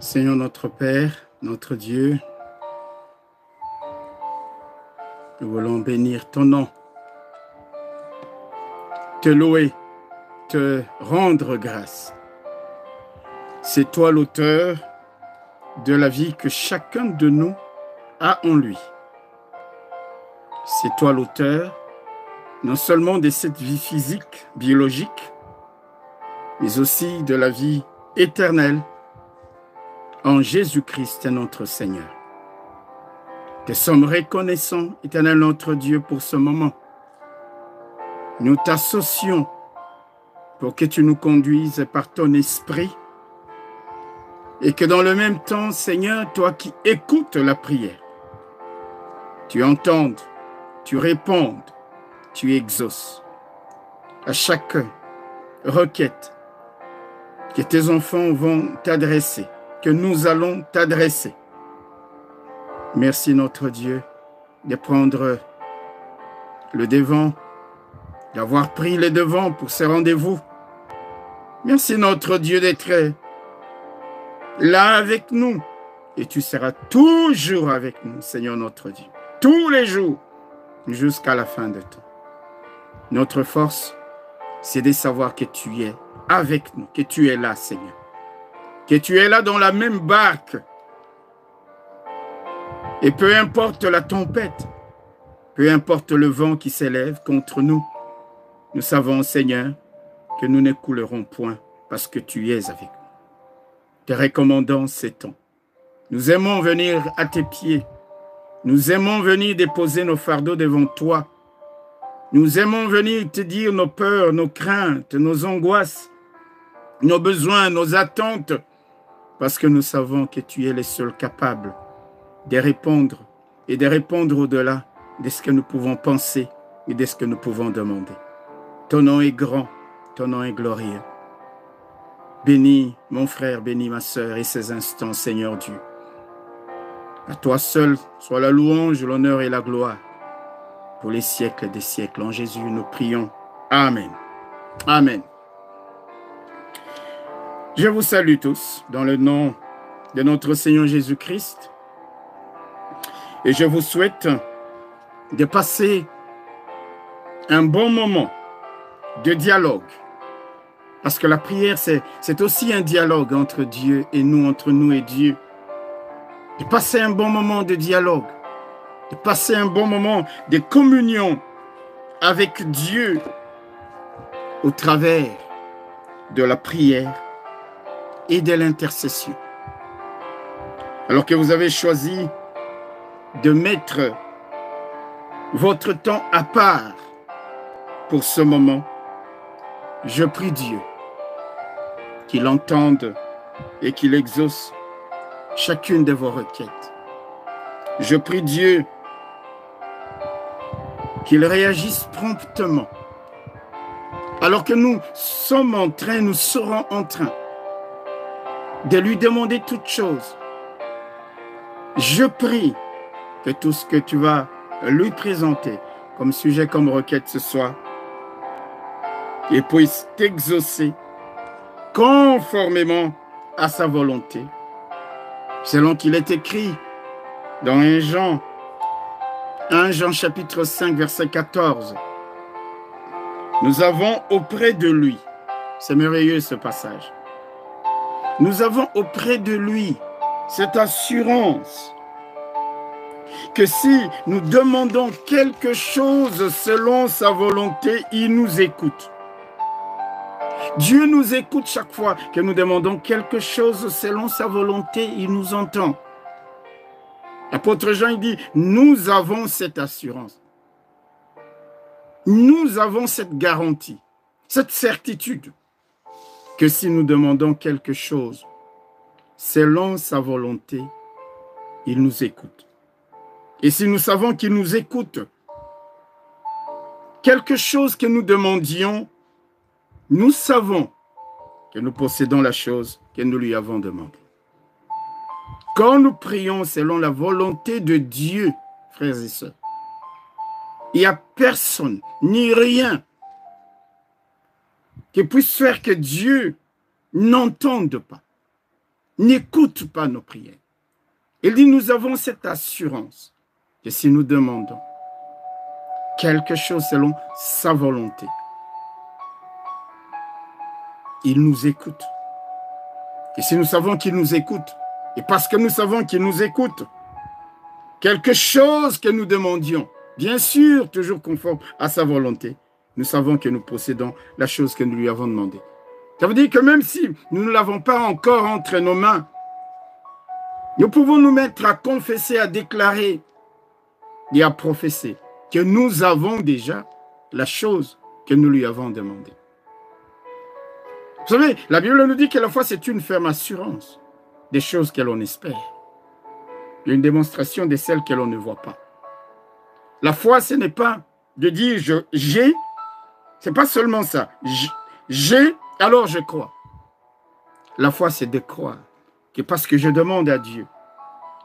Seigneur notre Père, notre Dieu, nous voulons bénir ton nom, te louer, te rendre grâce. C'est toi l'auteur de la vie que chacun de nous a en lui. C'est toi l'auteur non seulement de cette vie physique, biologique, mais aussi de la vie éternelle en Jésus-Christ notre Seigneur. Te sommes reconnaissants, éternel notre Dieu, pour ce moment. Nous t'associons pour que tu nous conduises par ton esprit et que dans le même temps, Seigneur, toi qui écoutes la prière, tu entendes, tu répondes, tu exauces à chaque requête que tes enfants vont t'adresser, que nous allons t'adresser. Merci notre Dieu de prendre le devant, d'avoir pris le devant pour ce rendez-vous. Merci notre Dieu d'être là avec nous. Et tu seras toujours avec nous, Seigneur notre Dieu. Tous les jours, jusqu'à la fin de temps. Notre force, c'est de savoir que tu es avec nous, que tu es là, Seigneur. Que tu es là dans la même barque. Et peu importe la tempête, peu importe le vent qui s'élève contre nous, nous savons, Seigneur, que nous ne coulerons point parce que tu es avec nous. Te recommandons ces temps. Nous aimons venir à tes pieds. Nous aimons venir déposer nos fardeaux devant toi. Nous aimons venir te dire nos peurs, nos craintes, nos angoisses, nos besoins, nos attentes, parce que nous savons que tu es le seul capable de répondre et de répondre au-delà de ce que nous pouvons penser et de ce que nous pouvons demander. Ton nom est grand, ton nom est glorieux. Bénis mon frère, bénis ma sœur et ces instants, Seigneur Dieu. À toi seul soit la louange, l'honneur et la gloire pour les siècles des siècles. En Jésus, nous prions. Amen. Amen. Je vous salue tous dans le nom de notre Seigneur Jésus-Christ. Et je vous souhaite de passer un bon moment de dialogue. Parce que la prière, c'est aussi un dialogue entre Dieu et nous, entre nous et Dieu. De passer un bon moment de dialogue. De passer un bon moment de communion avec Dieu au travers de la prière et de l'intercession. Alors que vous avez choisi de mettre votre temps à part pour ce moment, je prie Dieu qu'il entende et qu'il exauce chacune de vos requêtes. Je prie Dieu qu'il réagisse promptement alors que nous sommes en train, nous serons en train de lui demander toutes choses. Je prie que tout ce que tu vas lui présenter comme sujet, comme requête ce soir, qu'il puisse t'exaucer conformément à sa volonté, selon qu'il est écrit dans 1 Jean chapitre 5 verset 14. Nous avons auprès de lui, c'est merveilleux ce passage, nous avons auprès de lui cette assurance que si nous demandons quelque chose selon sa volonté, il nous écoute. Dieu nous écoute chaque fois que nous demandons quelque chose selon sa volonté, il nous entend. L'apôtre Jean, il dit, nous avons cette assurance. Nous avons cette garantie, cette certitude que si nous demandons quelque chose selon sa volonté, il nous écoute. Et si nous savons qu'il nous écoute, quelque chose que nous demandions, nous savons que nous possédons la chose que nous lui avons demandée. Quand nous prions selon la volonté de Dieu, frères et sœurs, il n'y a personne, ni rien, qui puisse faire que Dieu n'entende pas. n'écoute pas nos prières. Il dit, nous avons cette assurance que si nous demandons quelque chose selon sa volonté, il nous écoute. Et si nous savons qu'il nous écoute, et parce que nous savons qu'il nous écoute, quelque chose que nous demandions, bien sûr, toujours conforme à sa volonté, nous savons que nous possédons la chose que nous lui avons demandée. Ça veut dire que même si nous ne l'avons pas encore entre nos mains, nous pouvons nous mettre à confesser, à déclarer et à professer que nous avons déjà la chose que nous lui avons demandée. Vous savez, la Bible nous dit que la foi, c'est une ferme assurance des choses que l'on espère. Une démonstration de celles que l'on ne voit pas. La foi, ce n'est pas de dire j'ai, c'est pas seulement ça. J'ai, alors je crois. La foi, c'est de croire que parce que je demande à Dieu,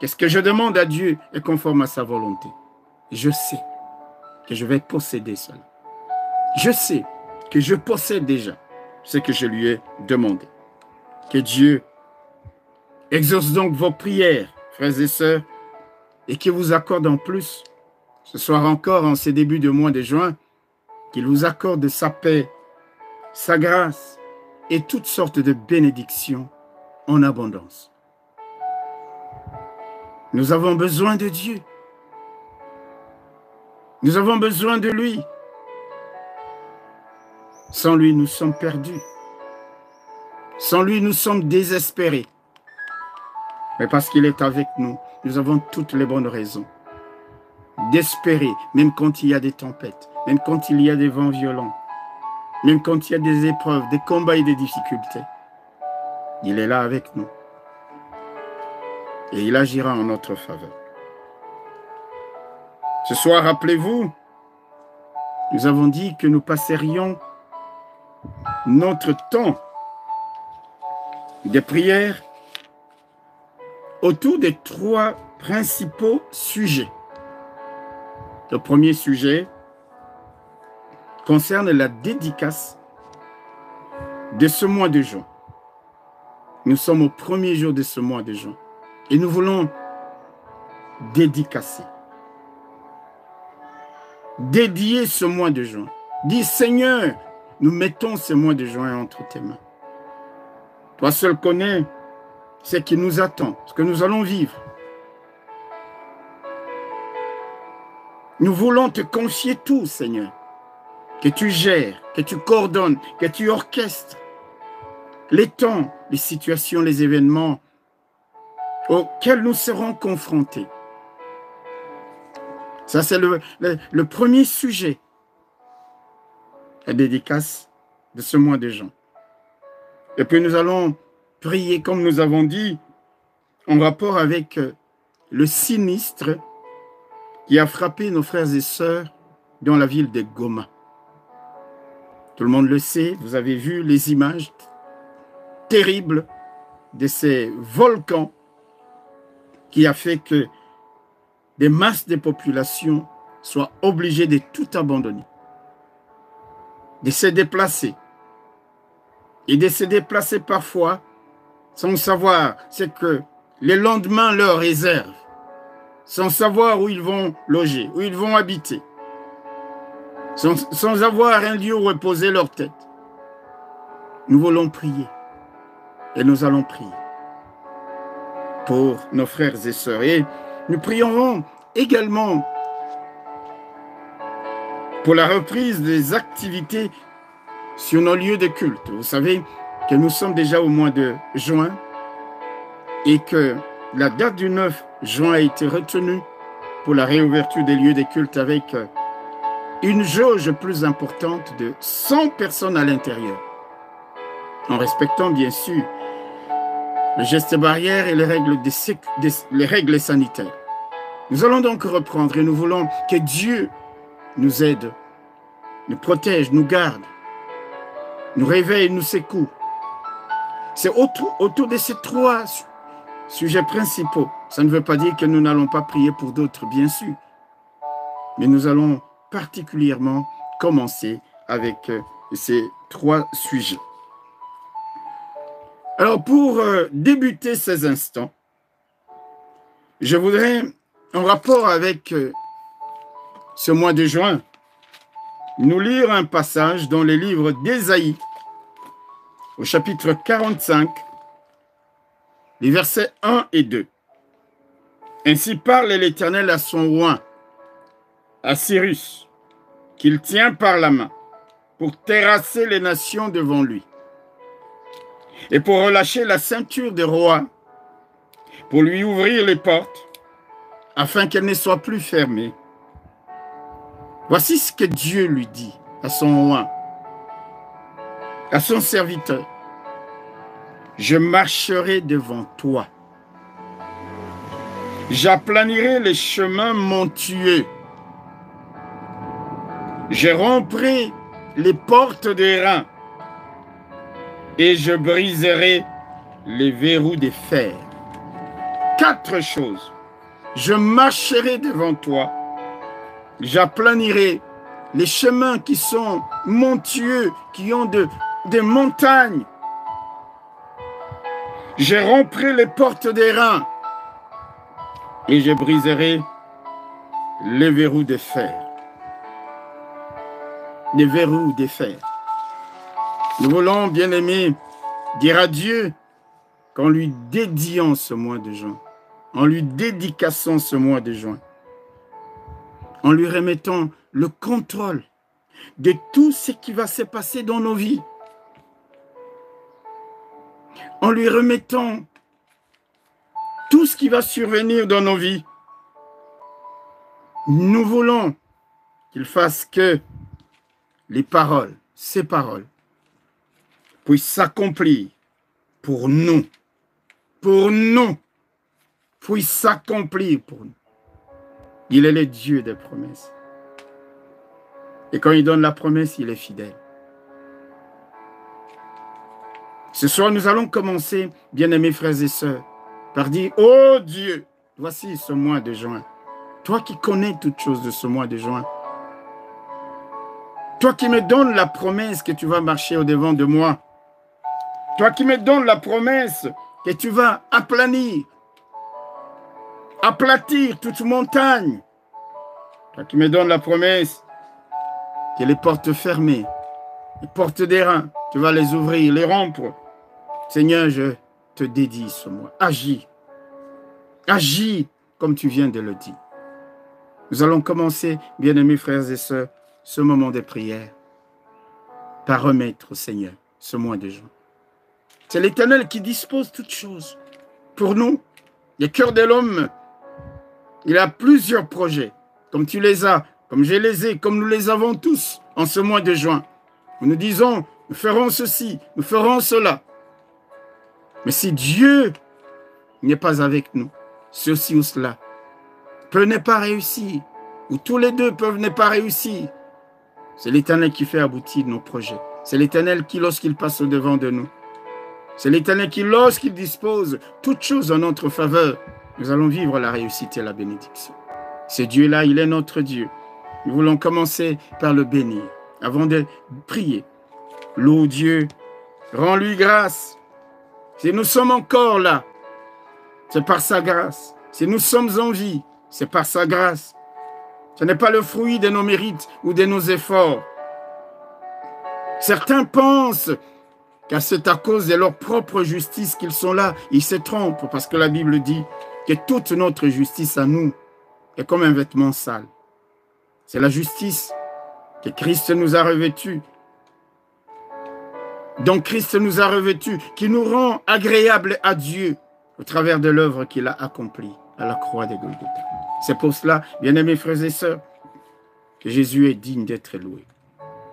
que ce que je demande à Dieu est conforme à sa volonté. Je sais que je vais posséder cela. Je sais que je possède déjà ce que je lui ai demandé. Que Dieu exauce donc vos prières, frères et sœurs, et qu'il vous accorde en plus, ce soir encore, en ces débuts de mois de juin, qu'il vous accorde sa paix, sa grâce et toutes sortes de bénédictions en abondance. Nous avons besoin de Dieu. Nous avons besoin de lui. Sans lui, nous sommes perdus. Sans lui, nous sommes désespérés. Mais parce qu'il est avec nous, nous avons toutes les bonnes raisons d'espérer, même quand il y a des tempêtes, même quand il y a des vents violents, même quand il y a des épreuves, des combats et des difficultés. Il est là avec nous. Et il agira en notre faveur. Ce soir, rappelez-vous, nous avons dit que nous passerions notre temps de prière autour des 3 principaux sujets. Le premier sujet concerne la dédicace de ce mois de juin. Nous sommes au premier jour de ce mois de juin et nous voulons dédicacer, dédier ce mois de juin. Dis Seigneur, nous mettons ce mois de juin entre tes mains. Toi seul connais ce qui nous attend, ce que nous allons vivre. Nous voulons te confier tout, Seigneur, que tu gères, que tu coordonnes, que tu orchestres les temps, les situations, les événements auxquels nous serons confrontés. Ça, c'est le premier sujet, la dédicace de ce mois de juin. Et puis nous allons prier, comme nous avons dit, en rapport avec le sinistre qui a frappé nos frères et sœurs dans la ville de Goma. Tout le monde le sait, vous avez vu les images terribles de ces volcans qui a fait que des masses de population soient obligées de tout abandonner, de se déplacer, et de se déplacer parfois sans savoir ce que le lendemain leur réserve, sans savoir où ils vont loger, où ils vont habiter, sans avoir un lieu où reposer leur tête. Nous voulons prier et nous allons prier pour nos frères et sœurs. Et nous prierons également pour la reprise des activités sur nos lieux de culte. Vous savez que nous sommes déjà au mois de juin et que la date du 9 juin a été retenue pour la réouverture des lieux de culte avec une jauge plus importante de 100 personnes à l'intérieur, en respectant bien sûr les gestes barrières et les règles sanitaires. Nous allons donc reprendre et nous voulons que Dieu nous aide, nous protège, nous garde, nous réveille, nous secoue. C'est autour de ces 3 sujets principaux. Ça ne veut pas dire que nous n'allons pas prier pour d'autres, bien sûr. Mais nous allons particulièrement commencer avec ces 3 sujets. Alors, pour débuter ces instants, je voudrais, en rapport avec ce mois de juin, nous lire un passage dans les livres d'Ésaïe, au chapitre 45, les versets 1 et 2. Ainsi parle l'Éternel à son roi, à Cyrus, qu'il tient par la main, pour terrasser les nations devant lui, et pour relâcher la ceinture des rois, pour lui ouvrir les portes, afin qu'elles ne soient plus fermées. Voici ce que Dieu lui dit à son roi, à son serviteur. Je marcherai devant toi. J'aplanirai les chemins montueux. Je romprai les portes des reins et je briserai les verrous des fers. 4 choses. Je marcherai devant toi. J'aplanirai les chemins qui sont montueux, qui ont des montagnes. Je romprai les portes des reins et je briserai les verrous des fers. Les verrous des fers. Nous voulons, bien aimés, dire à Dieu qu'en lui dédiant ce mois de juin, en lui dédicaçant ce mois de juin, en lui remettant le contrôle de tout ce qui va se passer dans nos vies, en lui remettant tout ce qui va survenir dans nos vies. Nous voulons qu'il fasse que les paroles, ces paroles, puissent s'accomplir pour nous, puissent s'accomplir pour nous. Il est le Dieu des promesses. Et quand il donne la promesse, il est fidèle. Ce soir, nous allons commencer, bien-aimés frères et sœurs, par dire, oh Dieu, voici ce mois de juin. Toi qui connais toutes choses de ce mois de juin. Toi qui me donnes la promesse que tu vas marcher au-devant de moi. Toi qui me donnes la promesse que tu vas aplatir toute montagne. Toi qui me donnes la promesse que les portes fermées, les portes des reins, tu vas les ouvrir, les rompre. Seigneur, je te dédie ce mois. Agis. Agis comme tu viens de le dire. Nous allons commencer, bien-aimés frères et sœurs, ce moment de prière par remettre au Seigneur ce mois de juin. C'est l'Éternel qui dispose toutes choses pour nous. Le cœur de l'homme, il a plusieurs projets, comme tu les as, comme je les ai, comme nous les avons tous en ce mois de juin. Nous disons, nous ferons ceci, nous ferons cela. Mais si Dieu n'est pas avec nous, ceci ou cela peut ne pas réussir, ou tous les deux peuvent ne pas réussir. C'est l'Éternel qui fait aboutir nos projets. C'est l'Éternel qui, lorsqu'il passe au-devant de nous, c'est l'Éternel qui, lorsqu'il dispose toutes choses en notre faveur, nous allons vivre la réussite et la bénédiction. Ce Dieu-là, il est notre Dieu. Nous voulons commencer par le bénir. Avant de prier, loue Dieu, rends-lui grâce. Si nous sommes encore là, c'est par sa grâce. Si nous sommes en vie, c'est par sa grâce. Ce n'est pas le fruit de nos mérites ou de nos efforts. Certains pensent que c'est à cause de leur propre justice qu'ils sont là. Ils se trompent parce que la Bible dit que toute notre justice à nous est comme un vêtement sale. C'est la justice que Christ nous a revêtue. Donc Christ nous a revêtus, qui nous rend agréables à Dieu au travers de l'œuvre qu'il a accomplie à la croix de Golgotha. C'est pour cela, bien-aimés frères et sœurs, que Jésus est digne d'être loué.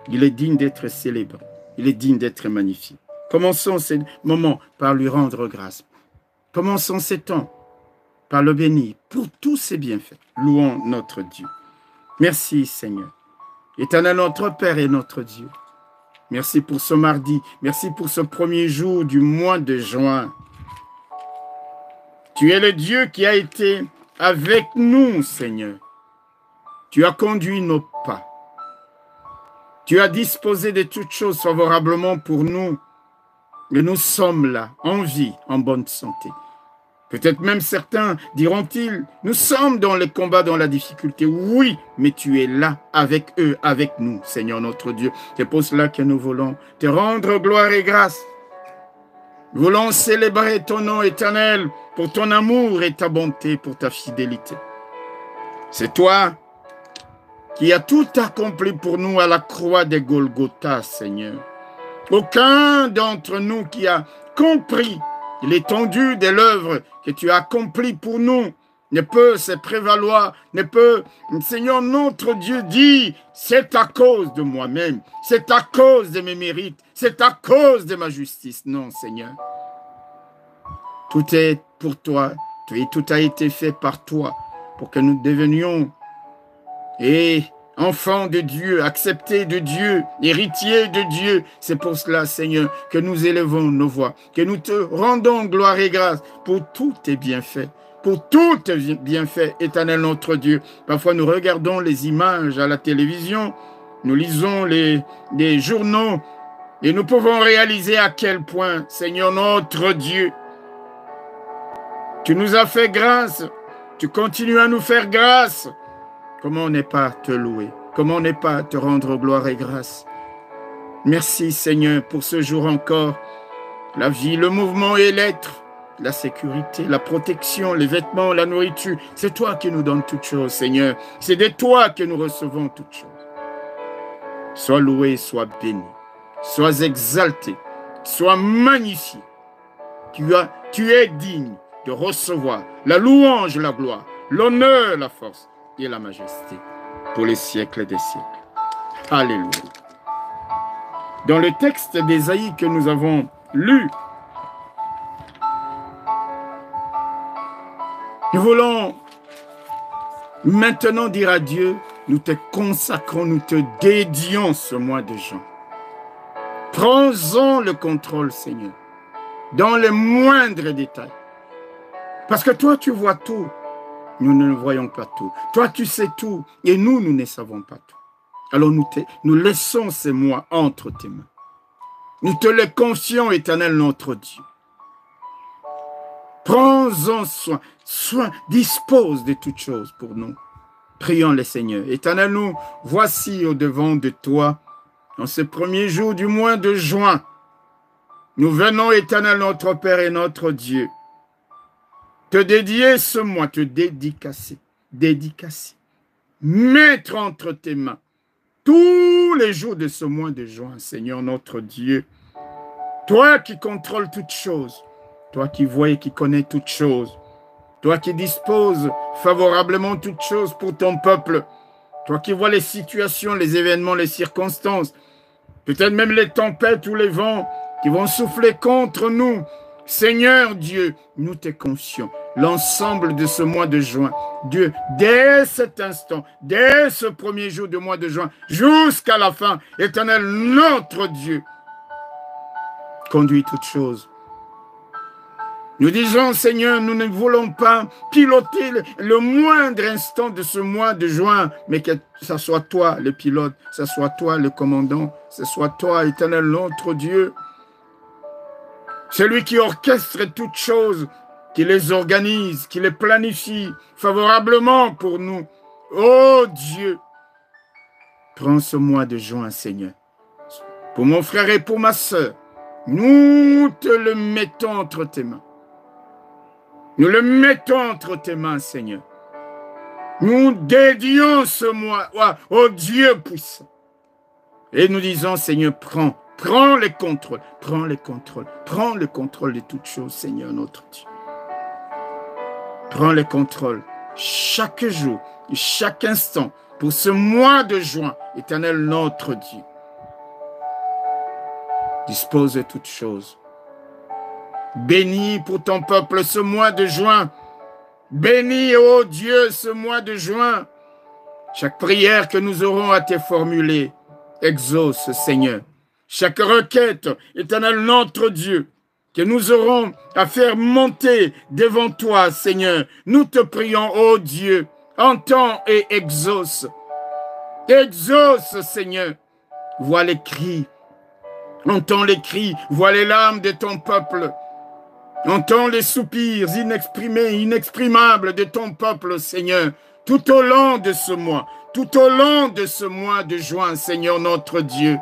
Il est digne d'être célébré. Il est digne d'être magnifié. Commençons ce moment par lui rendre grâce. Commençons ce temps par le bénir pour tous ses bienfaits. Louons notre Dieu. Merci Seigneur. Éternel notre Père et notre Dieu. Merci pour ce mardi. Merci pour ce premier jour du mois de juin. Tu es le Dieu qui a été avec nous, Seigneur. Tu as conduit nos pas. Tu as disposé de toutes choses favorablement pour nous. Et nous sommes là, en vie, en bonne santé. Peut-être même certains diront-ils, nous sommes dans le combat, dans la difficulté. Oui, mais tu es là avec eux, avec nous, Seigneur notre Dieu. C'est pour cela que nous voulons te rendre gloire et grâce. Nous voulons célébrer ton nom éternel pour ton amour et ta bonté, pour ta fidélité. C'est toi qui as tout accompli pour nous à la croix des Golgotha, Seigneur. Aucun d'entre nous qui a compris l'étendue de l'œuvre que tu as accomplie pour nous ne peut se prévaloir, ne peut, Seigneur notre Dieu, dit, c'est à cause de moi-même, c'est à cause de mes mérites, c'est à cause de ma justice. Non, Seigneur. Tout est pour toi, et tout a été fait par toi, pour que nous devenions enfants de Dieu, acceptés de Dieu, héritiers de Dieu. C'est pour cela, Seigneur, que nous élevons nos voix, que nous te rendons gloire et grâce pour tous tes bienfaits. Pour tous tes bienfaits, éternel notre Dieu. Parfois, nous regardons les images à la télévision, nous lisons les journaux, et nous pouvons réaliser à quel point, Seigneur notre Dieu, tu nous as fait grâce, tu continues à nous faire grâce. Comment ne pas te louer? Comment ne pas te rendre gloire et grâce? Merci Seigneur pour ce jour encore. La vie, le mouvement et l'être, la sécurité, la protection, les vêtements, la nourriture. C'est toi qui nous donnes toutes choses, Seigneur. C'est de toi que nous recevons toutes choses. Sois loué, sois béni, sois exalté, sois magnifié. Tu es digne de recevoir la louange, la gloire, l'honneur, la force et la majesté pour les siècles des siècles. Alléluia. Dans le texte d'Ésaïe que nous avons lu, nous voulons maintenant dire à Dieu, nous te consacrons, nous te dédions ce mois de juin. Prends-en le contrôle, Seigneur, dans les moindres détails. Parce que toi, tu vois tout. Nous ne voyons pas tout. Toi, tu sais tout. Et nous, nous ne savons pas tout. Alors, nous laissons ces mois entre tes mains. Nous te les confions, éternel notre Dieu. Prends-en soin. Dispose de toutes choses pour nous. Prions le Seigneur. Éternel, nous voici au-devant de toi, en ce premier jour du mois de juin. Nous venons, éternel notre Père et notre Dieu, te dédier ce mois, te dédicacer, mettre entre tes mains tous les jours de ce mois de juin, Seigneur notre Dieu. Toi qui contrôles toutes choses, toi qui vois et qui connais toutes choses, toi qui disposes favorablement toutes choses pour ton peuple, toi qui vois les situations, les événements, les circonstances, peut-être même les tempêtes ou les vents qui vont souffler contre nous. Seigneur Dieu, nous te confions l'ensemble de ce mois de juin. Dieu, dès cet instant, dès ce premier jour du mois de juin, jusqu'à la fin, éternel notre Dieu, conduis toutes choses. Nous disons, Seigneur, nous ne voulons pas piloter le moindre instant de ce mois de juin, mais que ce soit toi le pilote, ce soit toi le commandant, ce soit toi, éternel notre Dieu, celui qui orchestre toutes choses, qui les organise, qui les planifie favorablement pour nous. Oh Dieu, prends ce mois de juin, Seigneur. Pour mon frère et pour ma sœur, nous te le mettons entre tes mains. Nous le mettons entre tes mains, Seigneur. Nous dédions ce mois au Dieu puissant. Et nous disons, Seigneur, prends le contrôle, prends le contrôle de toutes choses, Seigneur notre Dieu. Prends le contrôle chaque jour, chaque instant, pour ce mois de juin, éternel notre Dieu. Dispose de toutes choses. Bénis pour ton peuple ce mois de juin. Bénis, ô Dieu, ce mois de juin. Chaque prière que nous aurons à te formuler, exauce, Seigneur. Chaque requête, éternel notre Dieu, que nous aurons à faire monter devant toi, Seigneur. Nous te prions, ô Dieu, entends et exauce. Exauce, Seigneur. Vois les cris Entends les cris, vois les larmes de ton peuple. Entends les soupirs inexprimés, inexprimables de ton peuple, Seigneur, tout au long de ce mois, tout au long de ce mois de juin, Seigneur notre Dieu.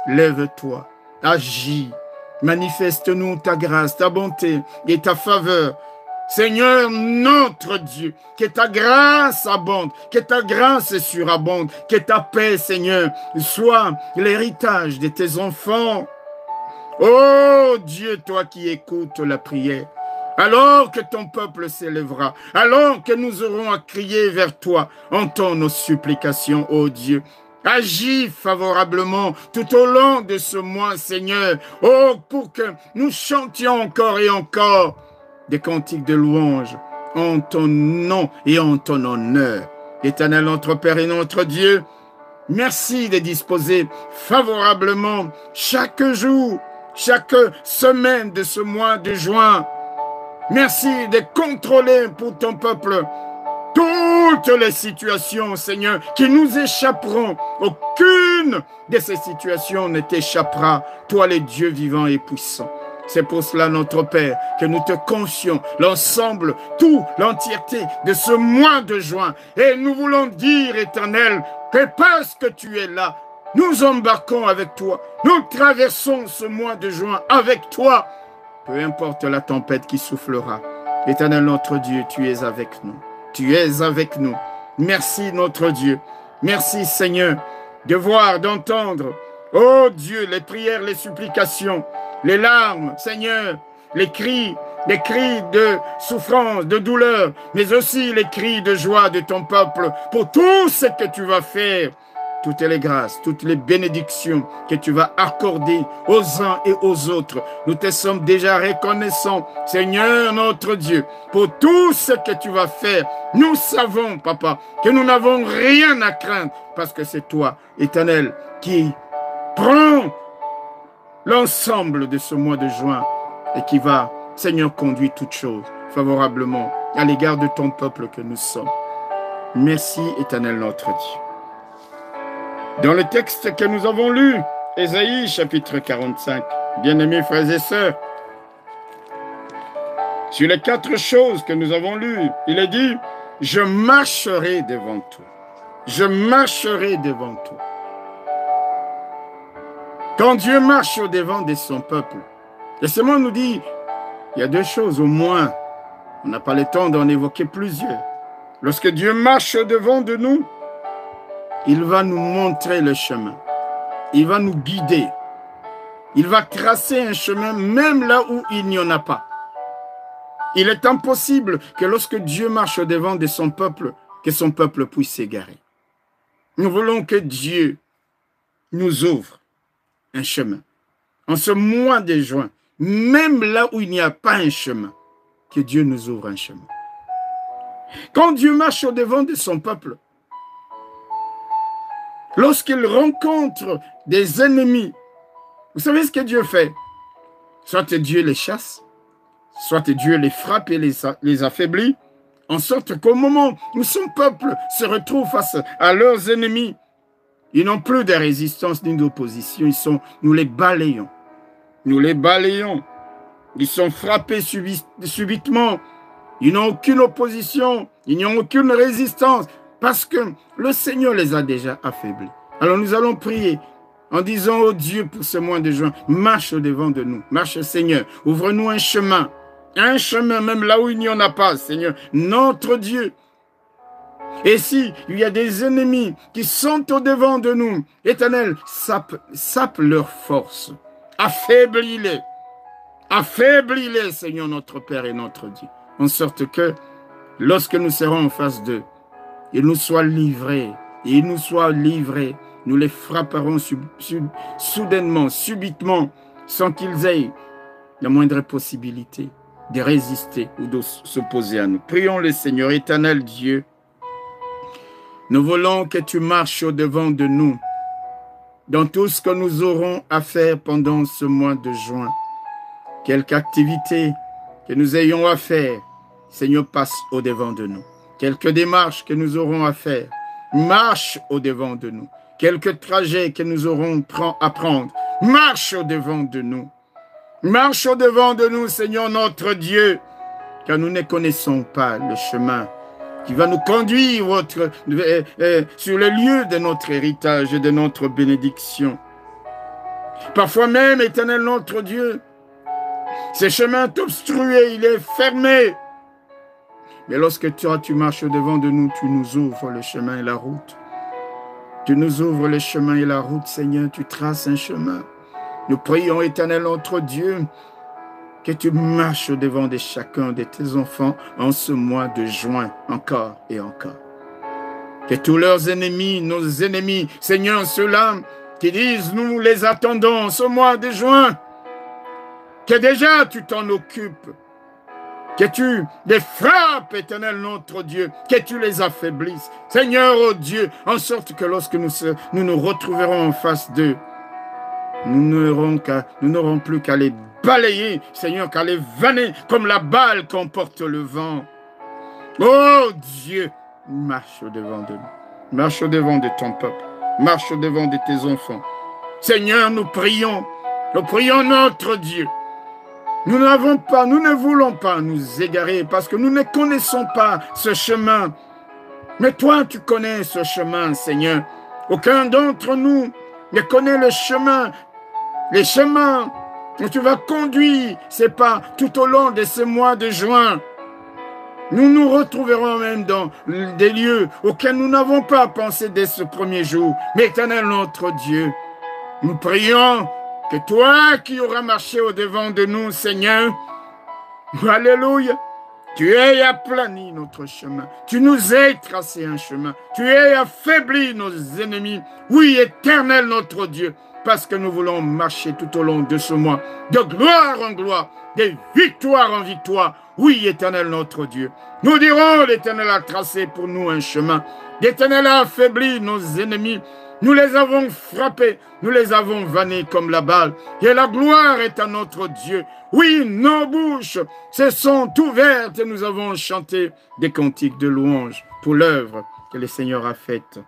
Lève-toi, agis, manifeste-nous ta grâce, ta bonté et ta faveur. Seigneur notre Dieu, que ta grâce abonde, que ta grâce surabonde, que ta paix, Seigneur, soit l'héritage de tes enfants. Oh Dieu, toi qui écoutes la prière, alors que ton peuple s'élèvera, alors que nous aurons à crier vers toi, entends nos supplications, ô Dieu. Agis favorablement tout au long de ce mois, Seigneur, oh, pour que nous chantions encore et encore des cantiques de louange en ton nom et en ton honneur. Éternel notre Père et notre Dieu, merci de disposer favorablement chaque jour, chaque semaine de ce mois de juin. Merci de contrôler pour ton peuple toutes les situations, Seigneur, qui nous échapperont. Aucune de ces situations ne t'échappera, toi le Dieu vivant et puissant. C'est pour cela, notre Père, que nous te confions l'ensemble, tout, l'entièreté de ce mois de juin. Et nous voulons dire, Éternel, que parce que tu es là, nous embarquons avec toi. Nous traversons ce mois de juin avec toi. Peu importe la tempête qui soufflera. Éternel, notre Dieu, tu es avec nous. Tu es avec nous. Merci, notre Dieu. Merci, Seigneur, de voir, d'entendre, oh Dieu, les prières, les supplications, les larmes, Seigneur, les cris de souffrance, de douleur, mais aussi les cris de joie de ton peuple pour tout ce que tu vas faire. Toutes les grâces, toutes les bénédictions que tu vas accorder aux uns et aux autres. Nous te sommes déjà reconnaissants, Seigneur notre Dieu, pour tout ce que tu vas faire. Nous savons, Papa, que nous n'avons rien à craindre parce que c'est toi, Éternel, qui prends l'ensemble de ce mois de juin et qui va, Seigneur, conduire toutes choses favorablement à l'égard de ton peuple que nous sommes. Merci, Éternel notre Dieu. Dans le texte que nous avons lu, Ésaïe chapitre 45, bien-aimés frères et sœurs, sur les 4 choses que nous avons lues, il est dit, je marcherai devant toi. Je marcherai devant toi. Quand Dieu marche au devant de son peuple, laissez-moi nous dire, il y a 2 choses au moins. On n'a pas le temps d'en évoquer plusieurs. Lorsque Dieu marche au devant de nous, il va nous montrer le chemin. Il va nous guider. Il va tracer un chemin même là où il n'y en a pas. Il est impossible que lorsque Dieu marche au devant de son peuple, que son peuple puisse s'égarer. Nous voulons que Dieu nous ouvre un chemin. En ce mois de juin, même là où il n'y a pas un chemin, que Dieu nous ouvre un chemin. Quand Dieu marche au devant de son peuple, lorsqu'il rencontre des ennemis, vous savez ce que Dieu fait? Soit Dieu les chasse, soit Dieu les frappe et les affaiblit, en sorte qu'au moment où son peuple se retrouve face à leurs ennemis, ils n'ont plus de résistance ni d'opposition, nous les balayons. Nous les balayons. Ils sont frappés subitement. Ils n'ont aucune opposition, ils n'ont aucune résistance, parce que le Seigneur les a déjà affaiblis. Alors nous allons prier en disant, oh Dieu, pour ce mois de juin, marche au devant de nous. Marche, Seigneur, ouvre-nous un chemin même là où il n'y en a pas, Seigneur, notre Dieu. Et si il y a des ennemis qui sont au devant de nous, Éternel, sape leur force. Affaiblis-les. Affaiblis-les, Seigneur, notre Père et notre Dieu. En sorte que, lorsque nous serons en face d'eux, ils nous soient livrés. Et ils nous soient livrés. Nous les frapperons soudainement, subitement, sans qu'ils aient la moindre possibilité de résister ou de s'opposer à nous. Prions le Seigneur, éternel Dieu. Nous voulons que tu marches au-devant de nous dans tout ce que nous aurons à faire pendant ce mois de juin. Quelque activité que nous ayons à faire, Seigneur, passe au-devant de nous. Quelques démarches que nous aurons à faire, marche au-devant de nous. Quelques trajets que nous aurons à prendre, Marche au-devant de nous. Marche au-devant de nous, Seigneur notre Dieu, car nous ne connaissons pas le chemin qui va nous conduire sur le lieu de notre héritage et de notre bénédiction. Parfois même, Éternel notre Dieu, ce chemin est obstrué, il est fermé. Mais lorsque tu marches au-devant de nous, tu nous ouvres le chemin et la route. Tu nous ouvres le chemin et la route, Seigneur, tu traces un chemin. Nous prions, Éternel notre Dieu, que tu marches au-devant de chacun de tes enfants en ce mois de juin, encore et encore. Que tous leurs ennemis, nos ennemis, Seigneur, ceux-là qui disent, nous les attendons en ce mois de juin, que déjà tu t'en occupes, que tu les frappes, Éternel notre Dieu, que tu les affaiblisses. Seigneur, oh Dieu, en sorte que lorsque nous nous retrouverons en face d'eux, nous n'aurons plus qu'à les balayer, Seigneur, qu'à les vanner comme la balle qu'emporte le vent. Oh Dieu, marche au-devant de nous. Marche au-devant de ton peuple. Marche au-devant de tes enfants. Seigneur, nous prions notre Dieu. Nous ne voulons pas nous égarer parce que nous ne connaissons pas ce chemin. Mais toi, tu connais ce chemin, Seigneur. Aucun d'entre nous ne connaît le chemin. Les chemins que tu vas conduire, c'est pas tout au long de ce mois de juin. Nous nous retrouverons même dans des lieux auxquels nous n'avons pas pensé dès ce premier jour. Mais Éternel notre Dieu, nous prions que toi qui auras marché au-devant de nous, Seigneur, alléluia, tu aies aplani notre chemin. Tu nous aies tracé un chemin. Tu aies affaibli nos ennemis. Oui, Éternel notre Dieu, parce que nous voulons marcher tout au long de ce mois, de gloire en gloire, de victoire en victoire. Oui, Éternel notre Dieu. Nous dirons, l'Éternel a tracé pour nous un chemin. L'Éternel a affaibli nos ennemis. Nous les avons frappés, nous les avons vannés comme la balle. Et la gloire est à notre Dieu. Oui, nos bouches se sont ouvertes et nous avons chanté des cantiques de louange pour l'œuvre que le Seigneur a faite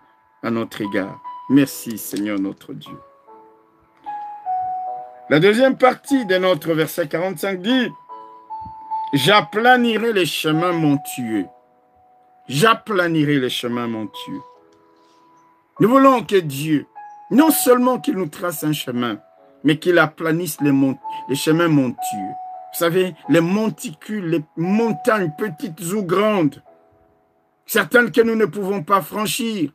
à notre égard. Merci, Seigneur notre Dieu. La deuxième partie de notre verset 45 dit « J'aplanirai les chemins montueux. J'aplanirai les chemins montueux. » Nous voulons que Dieu, non seulement qu'il nous trace un chemin, mais qu'il aplanisse les chemins montueux. Vous savez, les monticules, les montagnes petites ou grandes, certaines que nous ne pouvons pas franchir,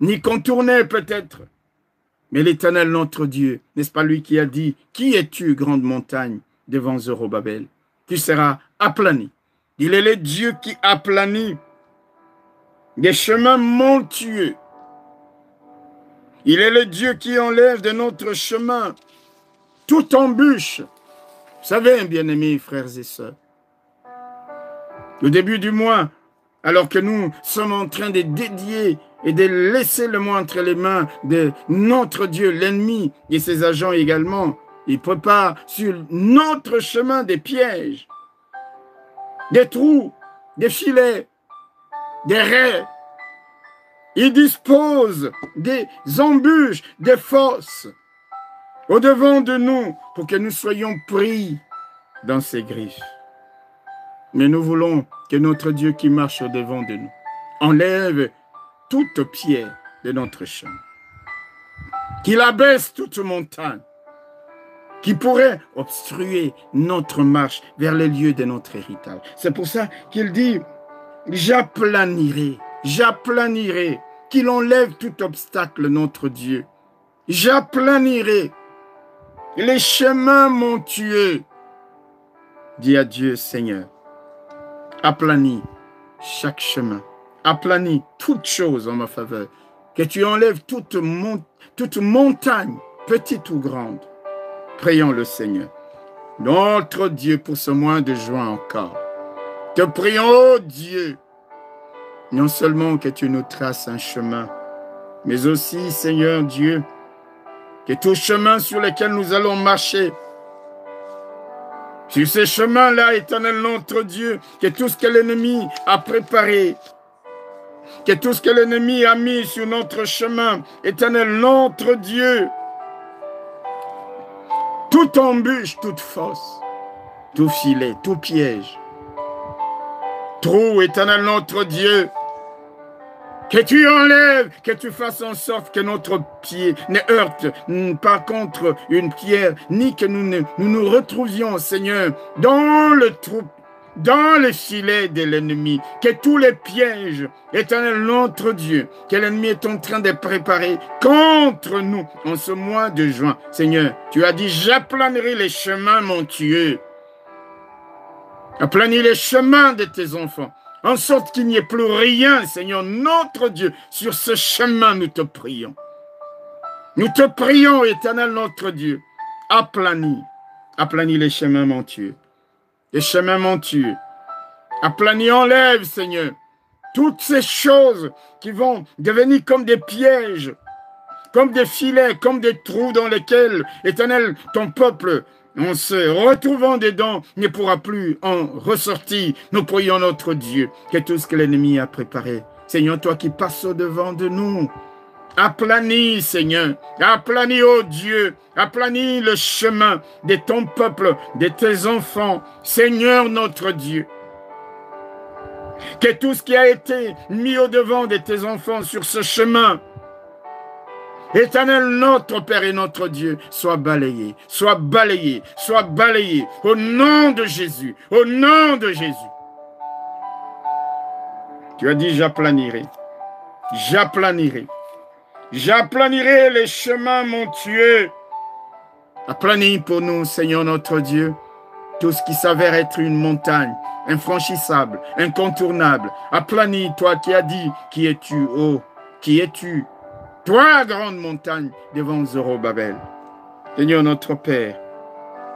ni contourner peut-être. Mais l'Éternel notre Dieu, n'est-ce pas lui qui a dit, « Qui es-tu, grande montagne, devant Zorobabel? Tu seras aplani. » Il est le Dieu qui aplanit des chemins montueux. Il est le Dieu qui enlève de notre chemin toute embûche. Vous savez, bien-aimés frères et sœurs, au début du mois, alors que nous sommes en train de dédier et de laisser le mois entre les mains de notre Dieu, l'ennemi et ses agents également, il prépare sur notre chemin des pièges, des trous, des filets, des raies. Il dispose des embûches, des fosses au-devant de nous pour que nous soyons pris dans ses griffes. Mais nous voulons que notre Dieu qui marche au-devant de nous enlève toute pierre de notre chemin, qu'il abaisse toute montagne qui pourrait obstruer notre marche vers les lieux de notre héritage. C'est pour ça qu'il dit « J'aplanirai, j'aplanirai ». Qu'il enlève tout obstacle, notre Dieu. J'aplanirai les chemins montueux. Dis à Dieu, Seigneur, aplanis chaque chemin. Aplanis toute chose en ma faveur. Que tu enlèves toute montagne, petite ou grande. Prions le Seigneur. Notre Dieu, pour ce mois de juin encore. Te prions, oh Dieu, non seulement que tu nous traces un chemin, mais aussi, Seigneur Dieu, que tout chemin sur lequel nous allons marcher, sur ces chemins-là, Éternel notre Dieu, que tout ce que l'ennemi a préparé, que tout ce que l'ennemi a mis sur notre chemin, Éternel notre Dieu, toute embûche, toute fosse, tout filet, tout piège. Trou, Éternel notre Dieu, que tu enlèves, que tu fasses en sorte que notre pied ne heurte pas contre une pierre, ni que nous retrouvions, Seigneur, dans le trou, dans le filet de l'ennemi, que tous les pièges, Éternel notre Dieu, que l'ennemi est en train de préparer contre nous en ce mois de juin. Seigneur, tu as dit, j'aplanerai les chemins montueux. Aplanis les chemins de tes enfants, en sorte qu'il n'y ait plus rien, Seigneur notre Dieu. Sur ce chemin, nous te prions. Nous te prions, Éternel notre Dieu. Aplanis les chemins montueux. Les chemins montueux. Aplanis, enlève, Seigneur, toutes ces choses qui vont devenir comme des pièges, comme des filets, comme des trous dans lesquels, Éternel, ton peuple, en se retrouvant dedans, ne pourra plus en ressortir. Nous prions notre Dieu que tout ce que l'ennemi a préparé, Seigneur, toi qui passes au-devant de nous, aplanis, Seigneur, aplanis, oh Dieu, aplanis le chemin de ton peuple, de tes enfants, Seigneur notre Dieu. Que tout ce qui a été mis au-devant de tes enfants sur ce chemin, Éternel, notre Père et notre Dieu, soit balayé, soit balayé, soit balayé, au nom de Jésus, au nom de Jésus. Tu as dit, j'aplanirai, j'aplanirai, j'aplanirai les chemins montueux. Aplanis pour nous, Seigneur notre Dieu, tout ce qui s'avère être une montagne, infranchissable, incontournable. Aplanis, toi qui as dit, qui es-tu, oh, qui es-tu? Toi, grande montagne, devant Zorobabel. Seigneur notre Père,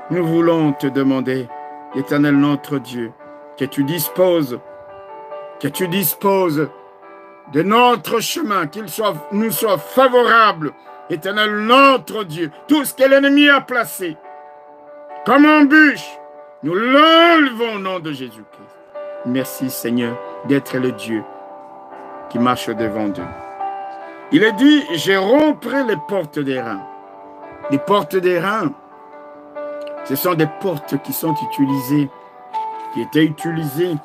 nous voulons te demander, Éternel notre Dieu, que tu disposes de notre chemin, qu'il nous soit favorable, Éternel notre Dieu. Tout ce que l'ennemi a placé comme embûche, nous l'enlevons au nom de Jésus-Christ. Merci Seigneur d'être le Dieu qui marche devant nous. Il est dit, je romprai les portes des reins. Les portes des reins, ce sont des portes qui sont utilisées, qui étaient utilisées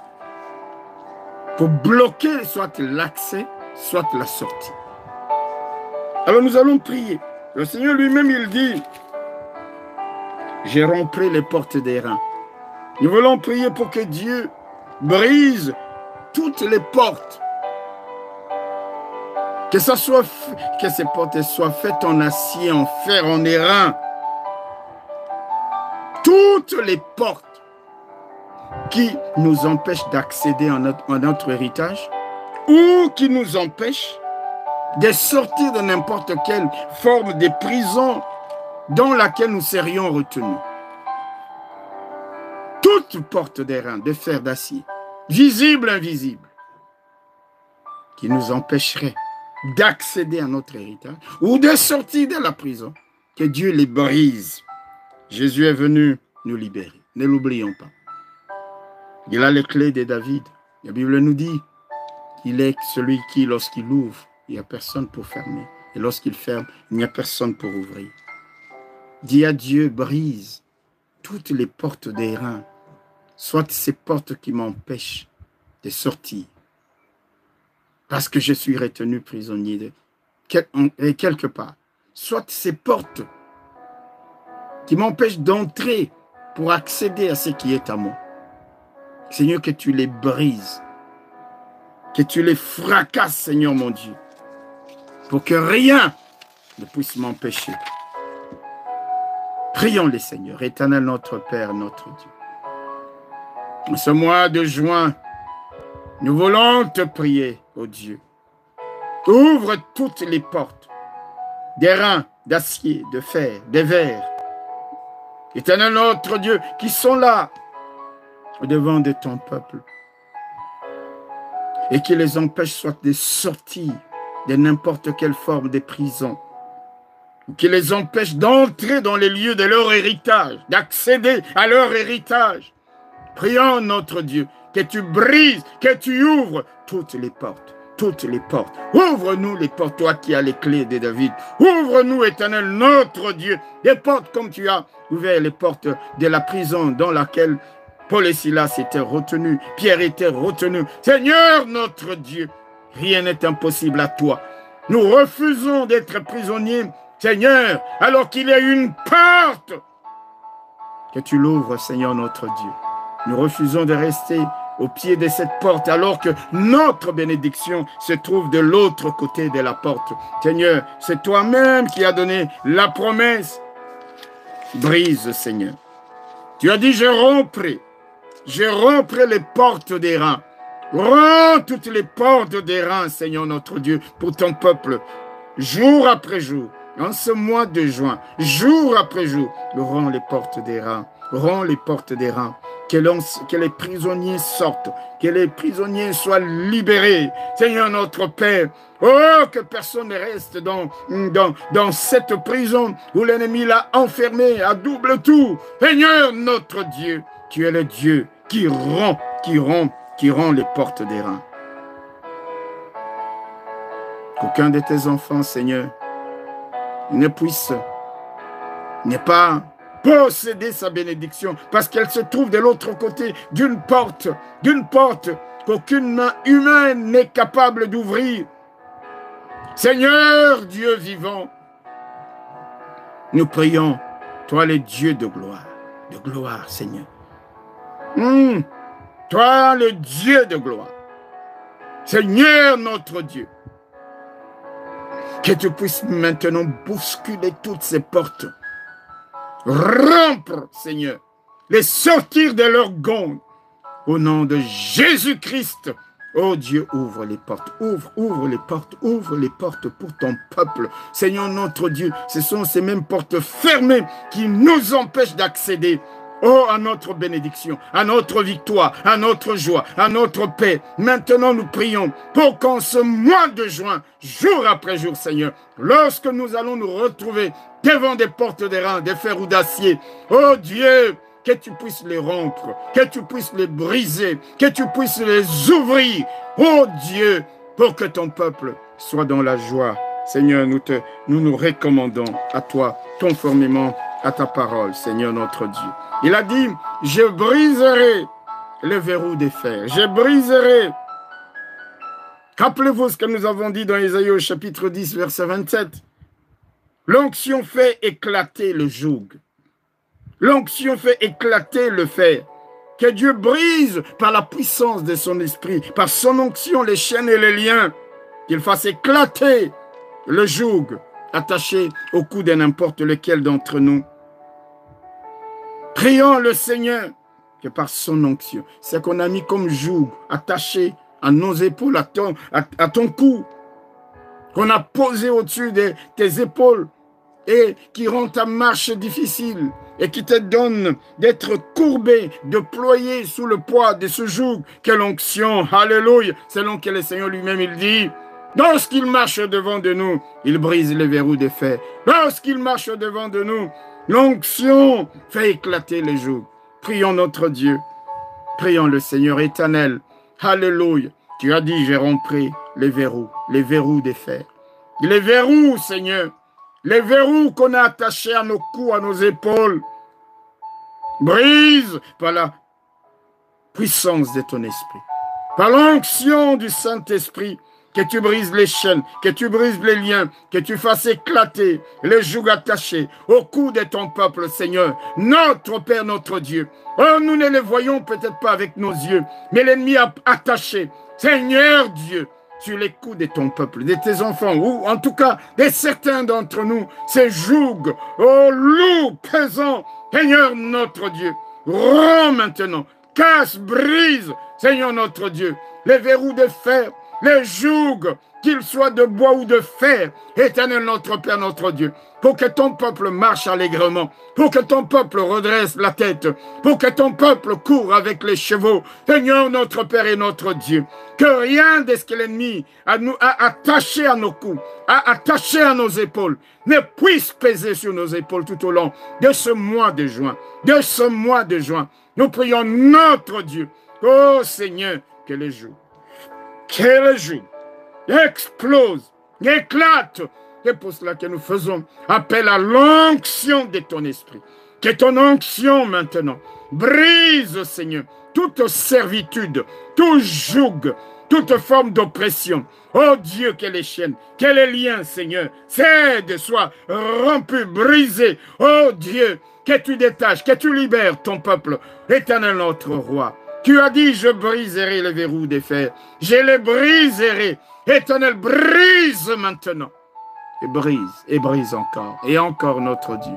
pour bloquer soit l'accès, soit la sortie. Alors nous allons prier. Le Seigneur lui-même, il dit, je romprai les portes des reins. Nous voulons prier pour que Dieu brise toutes les portes. Que ces portes soient faites en acier, en fer, en airain. Toutes les portes qui nous empêchent d'accéder à notre héritage ou qui nous empêchent de sortir de n'importe quelle forme de prison dans laquelle nous serions retenus. Toutes portes d'airain, de fer, d'acier, visibles, invisibles, qui nous empêcheraient d'accéder à notre héritage ou de sortir de la prison, que Dieu les brise. Jésus est venu nous libérer. Ne l'oublions pas. Il a les clés de David. La Bible nous dit qu'il est celui qui, lorsqu'il ouvre, il n'y a personne pour fermer. Et lorsqu'il ferme, il n'y a personne pour ouvrir. Dis à Dieu, brise toutes les portes des reins, soit ces portes qui m'empêchent de sortir, parce que je suis retenu prisonnier quelque part. Soit ces portes qui m'empêchent d'entrer pour accéder à ce qui est à moi. Seigneur, que tu les brises, que tu les fracasses, Seigneur mon Dieu, pour que rien ne puisse m'empêcher. Prions les Seigneur, Éternel notre Père, notre Dieu. En ce mois de juin, nous voulons te prier, ô Dieu. Ouvre toutes les portes, des reins, d'acier, de fer, de verre. Éternel notre Dieu, qui sont là, au-devant de ton peuple, et qui les empêchent soit de sortir de n'importe quelle forme de prison, qui les empêchent d'entrer dans les lieux de leur héritage, d'accéder à leur héritage. Prions notre Dieu, que tu brises, que tu ouvres toutes les portes toutes les portes. Ouvre-nous les portes, toi qui as les clés de David. Ouvre-nous, Éternel, notre Dieu, des portes comme tu as ouvert les portes de la prison dans laquelle Paul et Silas étaient retenus, Pierre était retenu. Seigneur, notre Dieu, rien n'est impossible à toi. Nous refusons d'être prisonniers, Seigneur, alors qu'il y a une porte. Que tu l'ouvres, Seigneur, notre Dieu. Nous refusons de rester au pied de cette porte alors que notre bénédiction se trouve de l'autre côté de la porte. Seigneur, c'est toi-même qui as donné la promesse. Brise, Seigneur. Tu as dit, je romprai les portes des reins. Rends toutes les portes des reins, Seigneur notre Dieu, pour ton peuple, jour après jour, en ce mois de juin, jour après jour, rends les portes des reins, rends les portes des reins. Que les prisonniers sortent, que les prisonniers soient libérés. Seigneur notre Père, oh, que personne ne reste dans cette prison où l'ennemi l'a enfermé à double tour. Seigneur notre Dieu, tu es le Dieu qui rend les portes des reins. Qu'aucun de tes enfants, Seigneur, n'est pas posséder sa bénédiction parce qu'elle se trouve de l'autre côté d'une porte qu'aucune main humaine n'est capable d'ouvrir. Seigneur Dieu vivant, nous prions, toi le Dieu de gloire, Seigneur. Toi le Dieu de gloire, Seigneur notre Dieu, que tu puisses maintenant bousculer toutes ces portes, rompre, Seigneur, les sortir de leur gonds. Au nom de Jésus-Christ, oh Dieu, ouvre les portes, ouvre les portes pour ton peuple. Seigneur notre Dieu, ce sont ces mêmes portes fermées qui nous empêchent d'accéder, oh, à notre bénédiction, à notre victoire, à notre joie, à notre paix. Maintenant, nous prions pour qu'en ce mois de juin, jour après jour, Seigneur, lorsque nous allons nous retrouver devant des portes de reins, de fer ou d'acier, oh Dieu, que tu puisses les rompre, que tu puisses les briser, que tu puisses les ouvrir, oh Dieu, pour que ton peuple soit dans la joie. Seigneur, nous nous recommandons à toi, conformément à ta parole, Seigneur notre Dieu. Il a dit, je briserai le verrou des fers, je briserai. Rappelez-vous ce que nous avons dit dans Ésaïe au chapitre 10, verset 27. L'onction fait éclater le joug. L'onction fait éclater le fer. Que Dieu brise par la puissance de son esprit, par son onction, les chaînes et les liens. Qu'il fasse éclater le joug attaché au cou de n'importe lequel d'entre nous. Prions le Seigneur que par son onction, ce qu'on a mis comme joug attaché à nos épaules, à ton cou, qu'on a posé au-dessus de tes épaules et qui rend ta marche difficile et qui te donne d'être courbé, de ployer sous le poids de ce joug. Quelle onction, alléluia, selon que le Seigneur lui-même il dit. Lorsqu'il marche devant de nous, il brise les verrous des fers. Lorsqu'il marche devant de nous, l'onction fait éclater les jougs. Prions notre Dieu. Prions le Seigneur éternel. Alléluia. Tu as dit, je romprai les verrous des fers. Les verrous, Seigneur, les verrous qu'on a attachés à nos coups, à nos épaules, brise par la puissance de ton esprit, par l'onction du Saint-Esprit. Que tu brises les chaînes, que tu brises les liens, que tu fasses éclater les jougs attachés au cou de ton peuple, Seigneur, notre Père, notre Dieu. Oh, nous ne les voyons peut-être pas avec nos yeux, mais l'ennemi a attaché, Seigneur Dieu, sur les coups de ton peuple, de tes enfants, ou en tout cas de certains d'entre nous, ces jougs, oh lourds, pesants, Seigneur notre Dieu, rends maintenant, casse, brise, Seigneur notre Dieu, les verrous de fer, les jougs, qu'ils soient de bois ou de fer, éternel notre Père, notre Dieu, pour que ton peuple marche allègrement, pour que ton peuple redresse la tête, pour que ton peuple court avec les chevaux, Seigneur notre Père et notre Dieu, que rien de ce que l'ennemi a attaché à nos coups, a attaché à nos épaules, ne puisse peser sur nos épaules tout au long de ce mois de juin, Nous prions notre Dieu, oh Seigneur, que les jougs explose, éclate. C'est pour cela que nous faisons appel à l'onction de ton esprit. Que ton onction maintenant brise, Seigneur, toute servitude, tout joug, toute forme d'oppression. Oh Dieu, que les chaînes, que les liens, Seigneur, cèdent, soient rompus, brisés. Oh Dieu, que tu détaches, que tu libères ton peuple, éternel notre roi. Tu as dit, je briserai les verrous des fers. Je les briserai. Éternel, brise maintenant. Et brise encore. Et encore notre Dieu.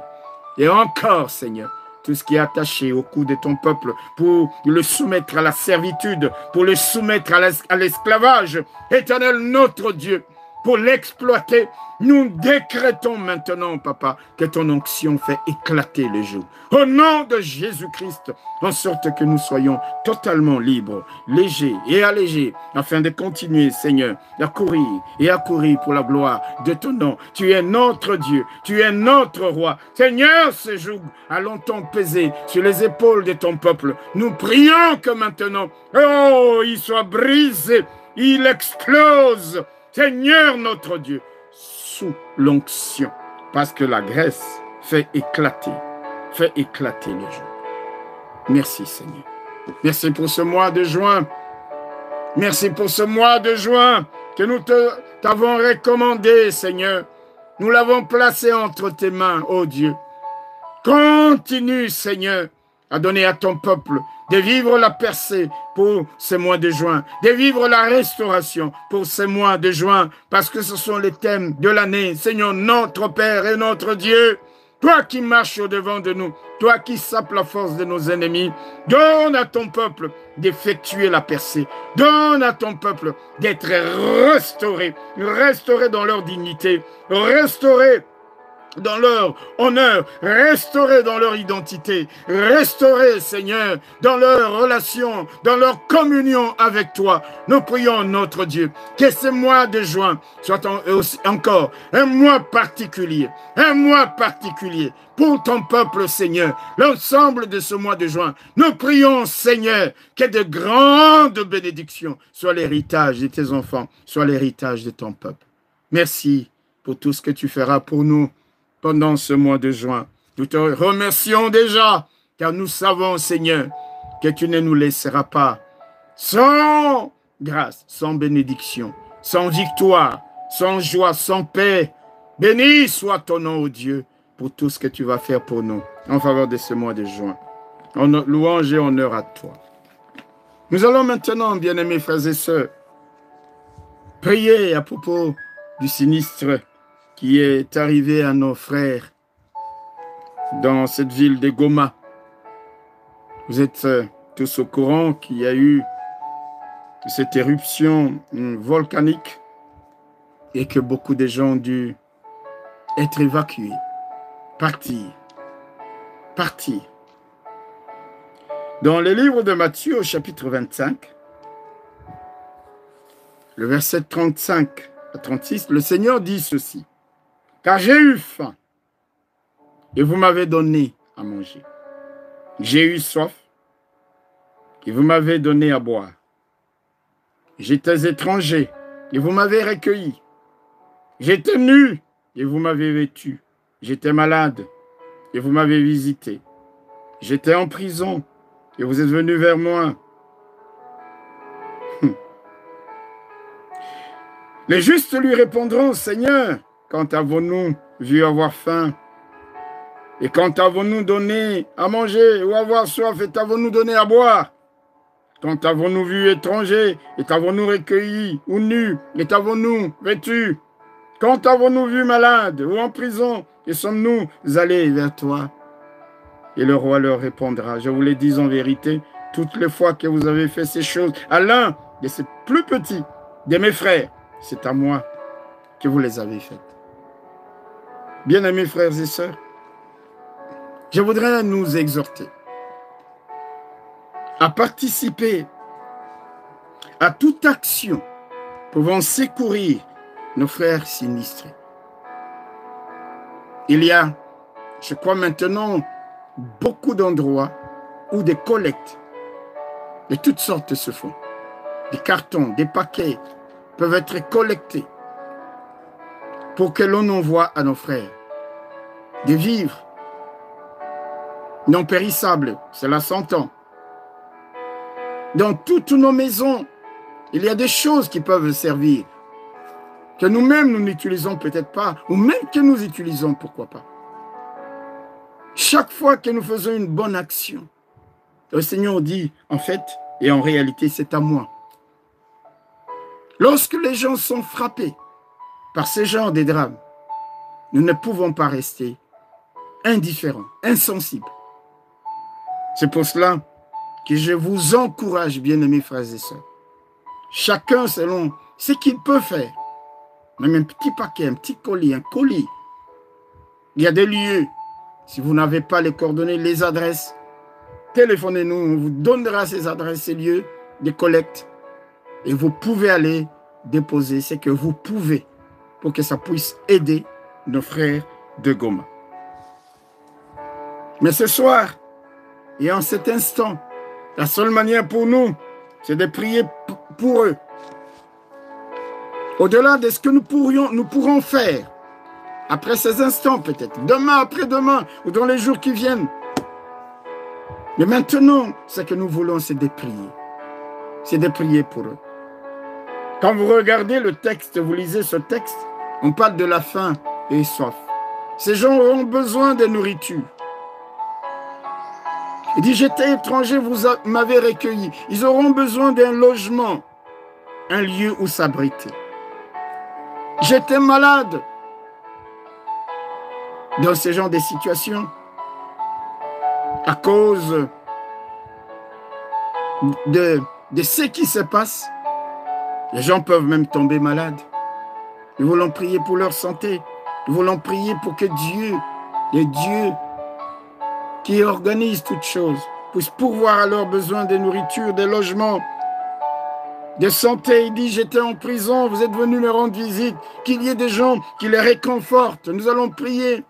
Et encore, Seigneur, tout ce qui est attaché au cou de ton peuple pour le soumettre à la servitude, pour le soumettre à l'esclavage. Éternel, notre Dieu, pour l'exploiter, nous décrétons maintenant, Papa, que ton onction fait éclater le joug. Au nom de Jésus-Christ, en sorte que nous soyons totalement libres, légers et allégés, afin de continuer, Seigneur, à courir pour la gloire de ton nom. Tu es notre Dieu, tu es notre roi. Seigneur, ce joug a longtemps pesé sur les épaules de ton peuple. Nous prions que maintenant, oh, il soit brisé, il explose. Seigneur notre Dieu, sous l'onction, parce que la graisse fait éclater le joug. Merci Seigneur. Merci pour ce mois de juin. Merci pour ce mois de juin que nous t'avons recommandé, Seigneur. Nous l'avons placé entre tes mains, ô Dieu. Continue, Seigneur, à donner à ton peuple de vivre la percée pour ces mois de juin, de vivre la restauration pour ces mois de juin, parce que ce sont les thèmes de l'année. Seigneur, notre Père et notre Dieu, toi qui marches au-devant de nous, toi qui sapes la force de nos ennemis, donne à ton peuple d'effectuer la percée, donne à ton peuple d'être restauré dans leur dignité, restauré dans leur honneur, restaurés dans leur identité, restaurés, Seigneur, dans leur relation, dans leur communion avec toi. Nous prions, notre Dieu, que ce mois de juin soit encore un mois particulier pour ton peuple, Seigneur. L'ensemble de ce mois de juin, nous prions, Seigneur, que de grandes bénédictions soient l'héritage de tes enfants, soient l'héritage de ton peuple. Merci pour tout ce que tu feras pour nous pendant ce mois de juin. Nous te remercions déjà, car nous savons, Seigneur, que tu ne nous laisseras pas sans grâce, sans bénédiction, sans victoire, sans joie, sans paix. Béni soit ton nom, ô Dieu, pour tout ce que tu vas faire pour nous en faveur de ce mois de juin. Louange et honneur à toi. Nous allons maintenant, bien-aimés frères et sœurs, prier à propos du sinistre qui est arrivé à nos frères dans cette ville de Goma. Vous êtes tous au courant qu'il y a eu cette éruption volcanique et que beaucoup de gens ont dû être évacués, partir. Dans le livre de Matthieu, au chapitre 25, le verset 35 à 36, le Seigneur dit ceci. Car j'ai eu faim, et vous m'avez donné à manger. J'ai eu soif, et vous m'avez donné à boire. J'étais étranger, et vous m'avez recueilli. J'étais nu, et vous m'avez vêtu. J'étais malade, et vous m'avez visité. J'étais en prison, et vous êtes venus vers moi. Les justes lui répondront, Seigneur, quand avons-nous vu avoir faim? Et quand avons-nous donné à manger ou avoir soif et t'avons-nous donné à boire? Quand avons-nous vu étranger et t'avons-nous recueilli ou nu et t'avons-nous vêtu? Quand avons-nous vu malade ou en prison et sommes-nous allés vers toi? Et le roi leur répondra, je vous le dis en vérité, toutes les fois que vous avez fait ces choses à l'un de ces plus petits de mes frères, c'est à moi que vous les avez faites. Bien-aimés frères et sœurs, je voudrais nous exhorter à participer à toute action pouvant secourir nos frères sinistrés. Il y a, je crois maintenant, beaucoup d'endroits où des collectes de toutes sortes se font. Des cartons, des paquets peuvent être collectés pour que l'on envoie à nos frères des vivres non périssables, cela s'entend. Dans toutes nos maisons, il y a des choses qui peuvent servir, que nous-mêmes nous n'utilisons peut-être pas, ou même que nous utilisons, pourquoi pas. Chaque fois que nous faisons une bonne action, le Seigneur dit, en fait, et en réalité, c'est à moi. Lorsque les gens sont frappés par ce genre de drames, nous ne pouvons pas rester indifférents, insensibles. C'est pour cela que je vous encourage, bien-aimés frères et sœurs, chacun selon ce qu'il peut faire, même un petit paquet, un petit colis, un colis. Il y a des lieux, si vous n'avez pas les coordonnées, les adresses, téléphonez-nous, on vous donnera ces adresses, ces lieux de collecte, et vous pouvez aller déposer ce que vous pouvez pour que ça puisse aider nos frères de Goma. Mais ce soir, et en cet instant, la seule manière pour nous, c'est de prier pour eux. Au-delà de ce que nous pourrons faire, après ces instants peut-être, demain, après-demain, ou dans les jours qui viennent. Mais maintenant, ce que nous voulons, c'est de prier. C'est de prier pour eux. Quand vous regardez le texte, vous lisez ce texte, on parle de la faim et soif. Ces gens auront besoin de nourriture. Il dit, j'étais étranger, vous m'avez recueilli. Ils auront besoin d'un logement, un lieu où s'abriter. J'étais malade. Dans ce genre de situations, à cause de ce qui se passe, les gens peuvent même tomber malades. Nous voulons prier pour leur santé. Nous voulons prier pour que Dieu, le Dieu qui organise toutes choses, puisse pourvoir à leurs besoins de nourriture, de logement, de santé. Il dit, j'étais en prison, vous êtes venus me rendre visite, qu'il y ait des gens qui les réconfortent. Nous allons prier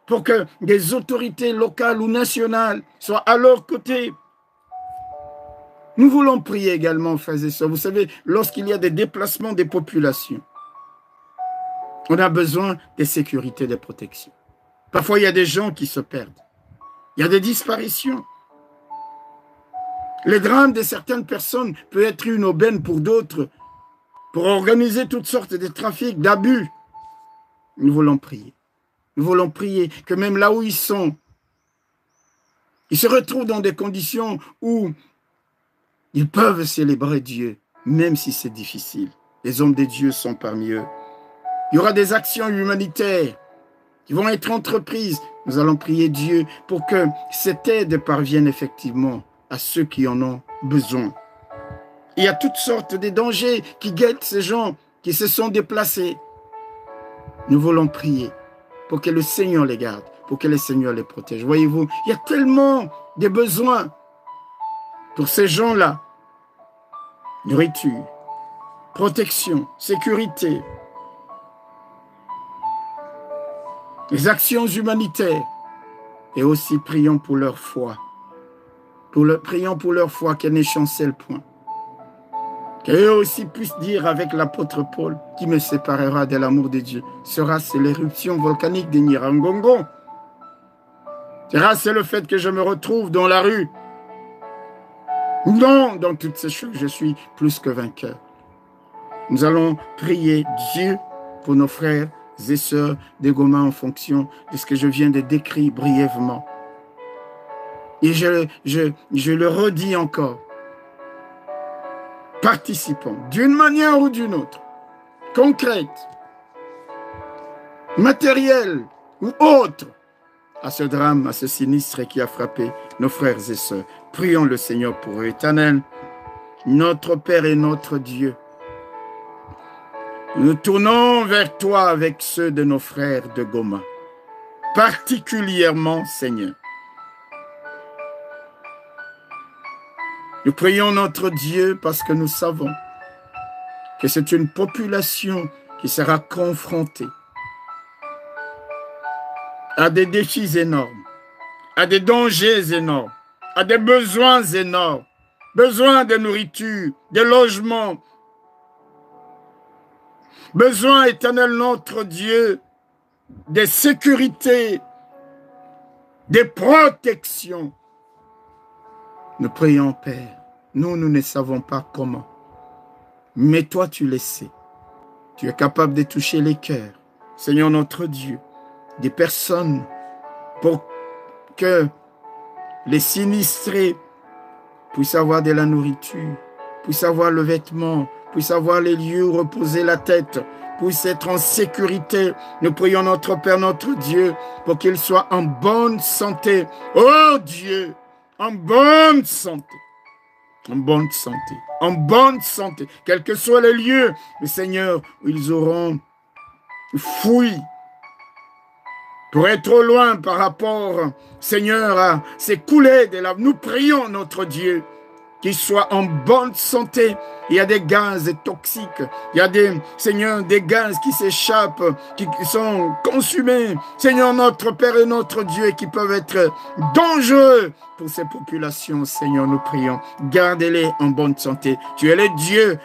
pour que des autorités locales ou nationales soient à leur côté. Nous voulons prier également, frères et sœurs. Vous savez, lorsqu'il y a des déplacements des populations, on a besoin de sécurité, de protection. Parfois, il y a des gens qui se perdent. Il y a des disparitions. Le drame de certaines personnes peut être une aubaine pour d'autres, pour organiser toutes sortes de trafics, d'abus. Nous voulons prier. Nous voulons prier que même là où ils sont, ils se retrouvent dans des conditions où ils peuvent célébrer Dieu, même si c'est difficile. Les hommes de Dieu sont parmi eux. Il y aura des actions humanitaires qui vont être entreprises. Nous allons prier Dieu pour que cette aide parvienne effectivement à ceux qui en ont besoin. Il y a toutes sortes de dangers qui guettent ces gens qui se sont déplacés. Nous voulons prier pour que le Seigneur les garde, pour que le Seigneur les protège. Voyez-vous, il y a tellement de besoins pour ces gens-là. Nourriture, protection, sécurité, les actions humanitaires, et aussi prions pour leur foi. Prions pour leur foi, qu'elle ne chancelle point. Qu'eux aussi puissent dire avec l'apôtre Paul, qui me séparera de l'amour de Dieu, sera-ce l'éruption volcanique de Nyiragongo? Sera-ce le fait que je me retrouve dans la rue? Non, dans toutes ces choses, je suis plus que vainqueur. Nous allons prier Dieu pour nos frères et sœurs de Goma en fonction de ce que je viens de décrire brièvement. Et je le redis encore. Participons d'une manière ou d'une autre, concrète, matérielle ou autre, à ce drame, à ce sinistre qui a frappé nos frères et sœurs. Prions le Seigneur pour eux. Éternel, notre Père et notre Dieu, nous tournons vers toi avec ceux de nos frères de Goma, particulièrement, Seigneur. Nous prions notre Dieu parce que nous savons que c'est une population qui sera confrontée à des défis énormes, à des dangers énormes, à des besoins énormes, besoin de nourriture, de logement, Besoin, éternel notre Dieu, des sécurités, des protections. Nous prions, Père. Nous ne savons pas comment. Mais toi, tu le sais. Tu es capable de toucher les cœurs. Seigneur notre Dieu, des personnes pour que les sinistrés puissent avoir de la nourriture, puissent avoir le vêtement, puissent avoir les lieux où reposer la tête, puissent être en sécurité. Nous prions notre Père, notre Dieu, pour qu'ils soient en bonne santé. Oh Dieu, en bonne santé. En bonne santé. En bonne santé. Quels que soient les lieux, le Seigneur, où ils auront fouillé pour être au loin par rapport, Seigneur, à ces coulées de lave. Nous prions notre Dieu qu'ils soient en bonne santé. Il y a des gaz toxiques, il y a Seigneur, des gaz qui s'échappent, qui sont consumés, Seigneur notre Père et notre Dieu, qui peuvent être dangereux pour ces populations. Seigneur, nous prions, gardez-les en bonne santé. Tu es le Dieu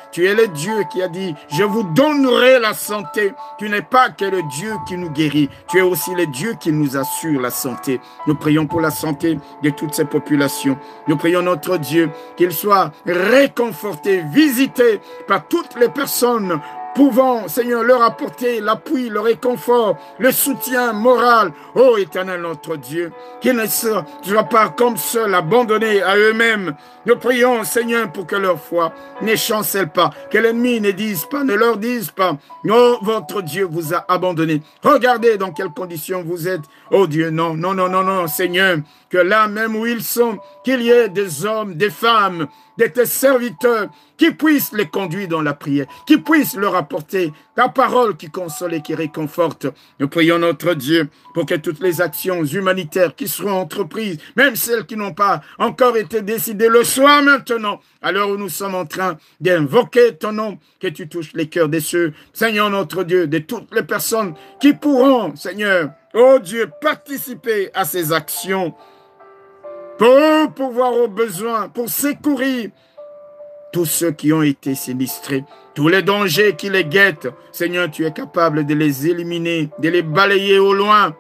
qui a dit, je vous donnerai la santé. Tu n'es pas que le Dieu qui nous guérit, tu es aussi le Dieu qui nous assure la santé. Nous prions pour la santé de toutes ces populations. Nous prions notre Dieu qu'ils soient réconfortés, visités par toutes les personnes pouvant, Seigneur, leur apporter l'appui, le réconfort, le soutien moral. Oh, éternel notre Dieu, qu'ils ne soient pas comme seuls, abandonnés à eux-mêmes. Nous prions, Seigneur, pour que leur foi ne chancelle pas, que l'ennemi ne leur dise pas, non, votre Dieu vous a abandonné. Regardez dans quelles conditions vous êtes. Oh Dieu, non, non, non, non, non, Seigneur, que là même où ils sont, qu'il y ait des hommes, des femmes, de tes serviteurs qui puissent les conduire dans la prière, qui puissent leur apporter ta parole qui console et qui réconforte. Nous prions notre Dieu pour que toutes les actions humanitaires qui seront entreprises, même celles qui n'ont pas encore été décidées, le soient maintenant, à l'heure où nous sommes en train d'invoquer ton nom, que tu touches les cœurs de ceux, Seigneur notre Dieu, de toutes les personnes qui pourront, Seigneur, oh Dieu, participer à ces actions pour pouvoir aux besoins, pour secourir tous ceux qui ont été sinistrés, tous les dangers qui les guettent. Seigneur, tu es capable de les éliminer, de les balayer au loin.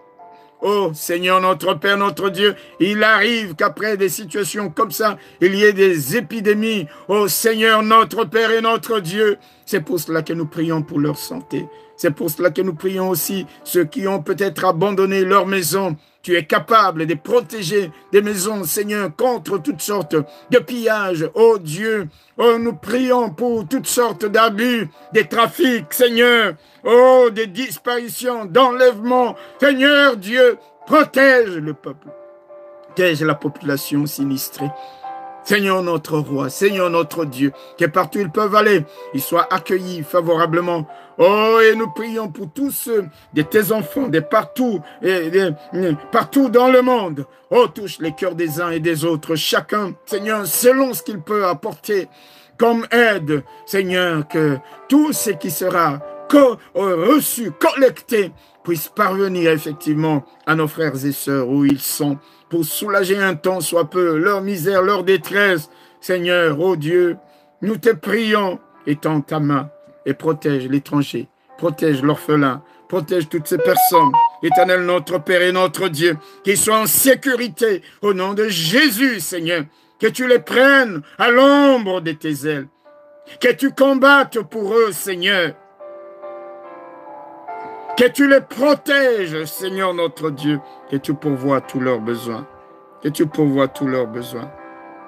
Oh Seigneur, notre Père, notre Dieu, il arrive qu'après des situations comme ça, il y ait des épidémies. Oh Seigneur, notre Père et notre Dieu, c'est pour cela que nous prions pour leur santé. C'est pour cela que nous prions aussi ceux qui ont peut-être abandonné leur maison. Tu es capable de protéger des maisons, Seigneur, contre toutes sortes de pillages. Oh Dieu, oh, nous prions pour toutes sortes d'abus, des trafics, Seigneur. Oh, des disparitions, d'enlèvements. Seigneur Dieu, protège le peuple. Protège la population sinistrée. Seigneur notre roi, Seigneur notre Dieu, que partout ils peuvent aller, ils soient accueillis favorablement. Oh, et nous prions pour tous ceux de tes enfants, de partout, partout dans le monde. Oh, touche les cœurs des uns et des autres, chacun, Seigneur, selon ce qu'il peut apporter comme aide. Seigneur, que tout ce qui sera reçu, collecté, puisse parvenir effectivement à nos frères et sœurs où ils sont, pour soulager un temps soit peu leur misère, leur détresse. Seigneur, oh Dieu, nous te prions, étends ta main et protège l'étranger, protège l'orphelin, protège toutes ces personnes. Éternel notre Père et notre Dieu, qu'ils soient en sécurité au nom de Jésus, Seigneur, que tu les prennes à l'ombre de tes ailes, que tu combattes pour eux, Seigneur, que tu les protèges, Seigneur notre Dieu, que tu pourvoies tous leurs besoins, que tu pourvoies tous leurs besoins,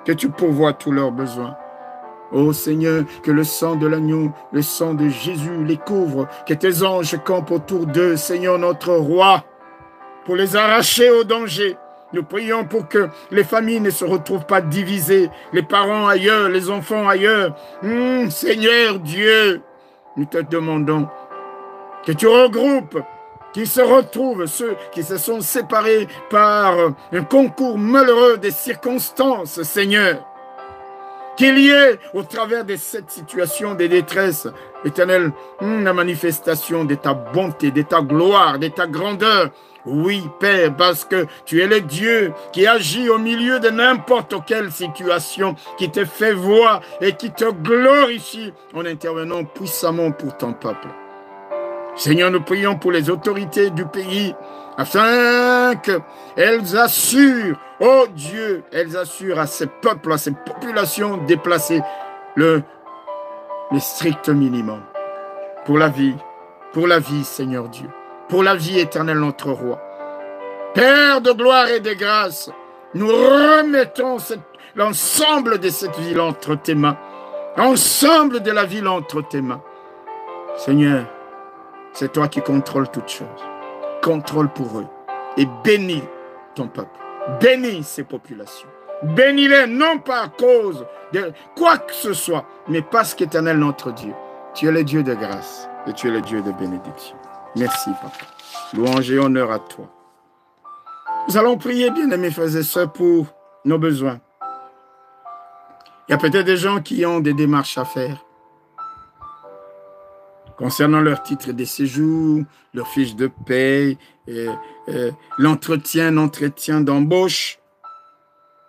que tu pourvoies tous leurs besoins. Oh Seigneur, que le sang de l'agneau, le sang de Jésus les couvre, que tes anges campent autour d'eux, Seigneur notre roi, pour les arracher au danger. Nous prions pour que les familles ne se retrouvent pas divisées, les parents ailleurs, les enfants ailleurs. Seigneur Dieu, nous te demandons que tu regroupes, qu'ils se retrouvent, ceux qui se sont séparés par un concours malheureux des circonstances, Seigneur. Qu'il y ait, au travers de cette situation de détresse, Éternel, la manifestation de ta bonté, de ta gloire, de ta grandeur. Oui, Père, parce que tu es le Dieu qui agit au milieu de n'importe quelle situation, qui te fait voir et qui te glorifie en intervenant puissamment pour ton peuple. Seigneur, nous prions pour les autorités du pays, afin qu'elles assurent, oh Dieu, elles assurent à ces peuples, à ces populations déplacées, le strict minimum pour la vie, Seigneur Dieu, pour la vie éternelle, notre roi. Père de gloire et de grâce, nous remettons l'ensemble de cette ville entre tes mains, l'ensemble de la ville entre tes mains. Seigneur, c'est toi qui contrôles toutes choses. Contrôle pour eux et bénis ton peuple. Bénis ces populations. Bénis-les non pas à cause de quoi que ce soit, mais parce qu'Éternel notre Dieu, tu es le Dieu de grâce et tu es le Dieu de bénédiction. Merci, Papa. Louange et honneur à toi. Nous allons prier, bien-aimés frères et sœurs, pour nos besoins. Il y a peut-être des gens qui ont des démarches à faire concernant leur titre de séjour, leur fiche de paie, l'entretien d'embauche.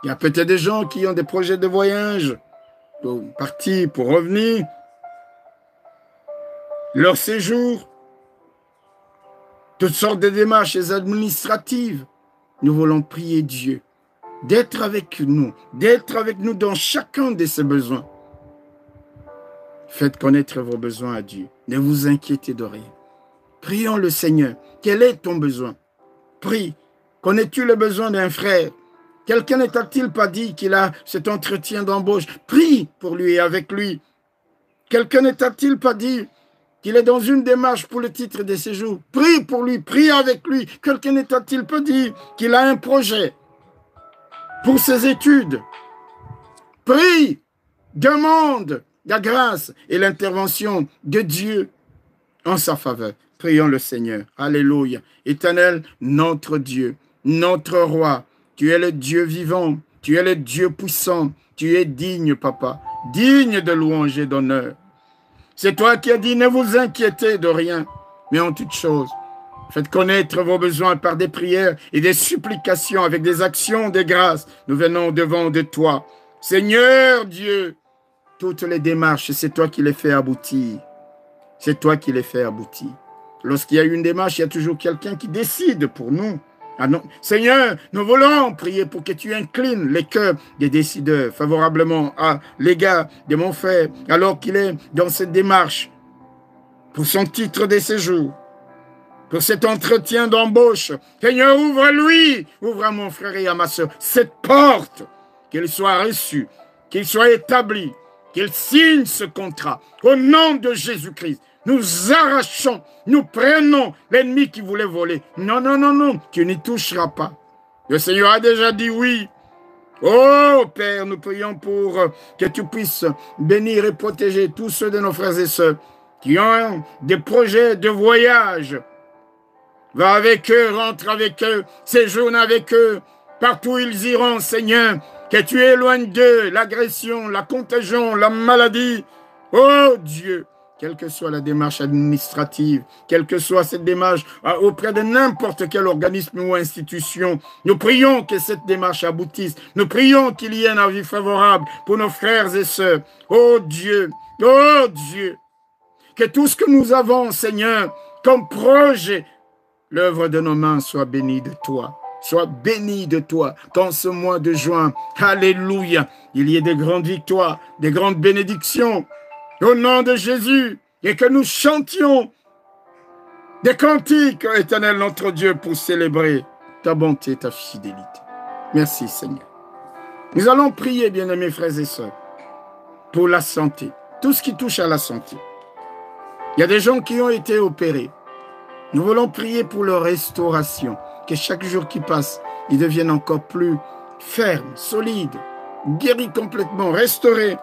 Il y a peut-être des gens qui ont des projets de voyage, pour partir, pour revenir. Leur séjour, toutes sortes de démarches administratives. Nous voulons prier Dieu d'être avec nous dans chacun de ces besoins. Faites connaître vos besoins à Dieu. Ne vous inquiétez de rien. Prions le Seigneur. Quel est ton besoin? Prie. Connais-tu le besoin d'un frère? Quelqu'un ne t'a-t-il pas dit qu'il a cet entretien d'embauche? Prie pour lui et avec lui. Quelqu'un ne t'a-t-il pas dit qu'il est dans une démarche pour le titre de séjour? Prie pour lui, prie avec lui. Quelqu'un ne t'a-t-il pas dit qu'il a un projet pour ses études? Prie, demande la grâce et l'intervention de Dieu en sa faveur. Prions le Seigneur. Alléluia. Éternel, notre Dieu, notre roi, tu es le Dieu vivant, tu es le Dieu puissant, tu es digne, Papa, digne de louange et d'honneur. C'est toi qui as dit, ne vous inquiétez de rien, mais en toute chose, faites connaître vos besoins par des prières et des supplications avec des actions de grâce. Nous venons devant de toi. Seigneur Dieu, toutes les démarches, c'est toi qui les fais aboutir. C'est toi qui les fais aboutir. Lorsqu'il y a une démarche, il y a toujours quelqu'un qui décide pour nous. Ah non. Seigneur, nous voulons prier pour que tu inclines les cœurs des décideurs favorablement à l'égard de mon frère, alors qu'il est dans cette démarche pour son titre de séjour, pour cet entretien d'embauche. Seigneur, ouvre-lui, ouvre à mon frère et à ma soeur cette porte, qu'il soit reçu, qu'il soit établi, qu'il signe ce contrat. Au nom de Jésus-Christ, nous arrachons, nous prenons l'ennemi qui voulait voler. Non, non, non, non, tu n'y toucheras pas. Le Seigneur a déjà dit oui. Oh Père, nous prions pour que tu puisses bénir et protéger tous ceux de nos frères et sœurs qui ont des projets de voyage. Va avec eux, rentre avec eux, séjourne avec eux, partout où ils iront, Seigneur. Que tu éloignes d'eux l'agression, la contagion, la maladie. Oh Dieu, quelle que soit la démarche administrative, quelle que soit cette démarche auprès de n'importe quel organisme ou institution, nous prions que cette démarche aboutisse. Nous prions qu'il y ait un avis favorable pour nos frères et sœurs. Oh Dieu, que tout ce que nous avons, Seigneur, comme projet, l'œuvre de nos mains soit bénie de toi. Sois béni de toi qu'en ce mois de juin, alléluia, il y ait des grandes victoires, des grandes bénédictions au nom de Jésus et que nous chantions des cantiques, éternel notre Dieu, pour célébrer ta bonté et ta fidélité. Merci Seigneur. Nous allons prier, bien-aimés frères et sœurs, pour la santé, tout ce qui touche à la santé. Il y a des gens qui ont été opérés. Nous voulons prier pour leur restauration. Que chaque jour qui passe, ils deviennent encore plus fermes, solides, guéris complètement, restaurés.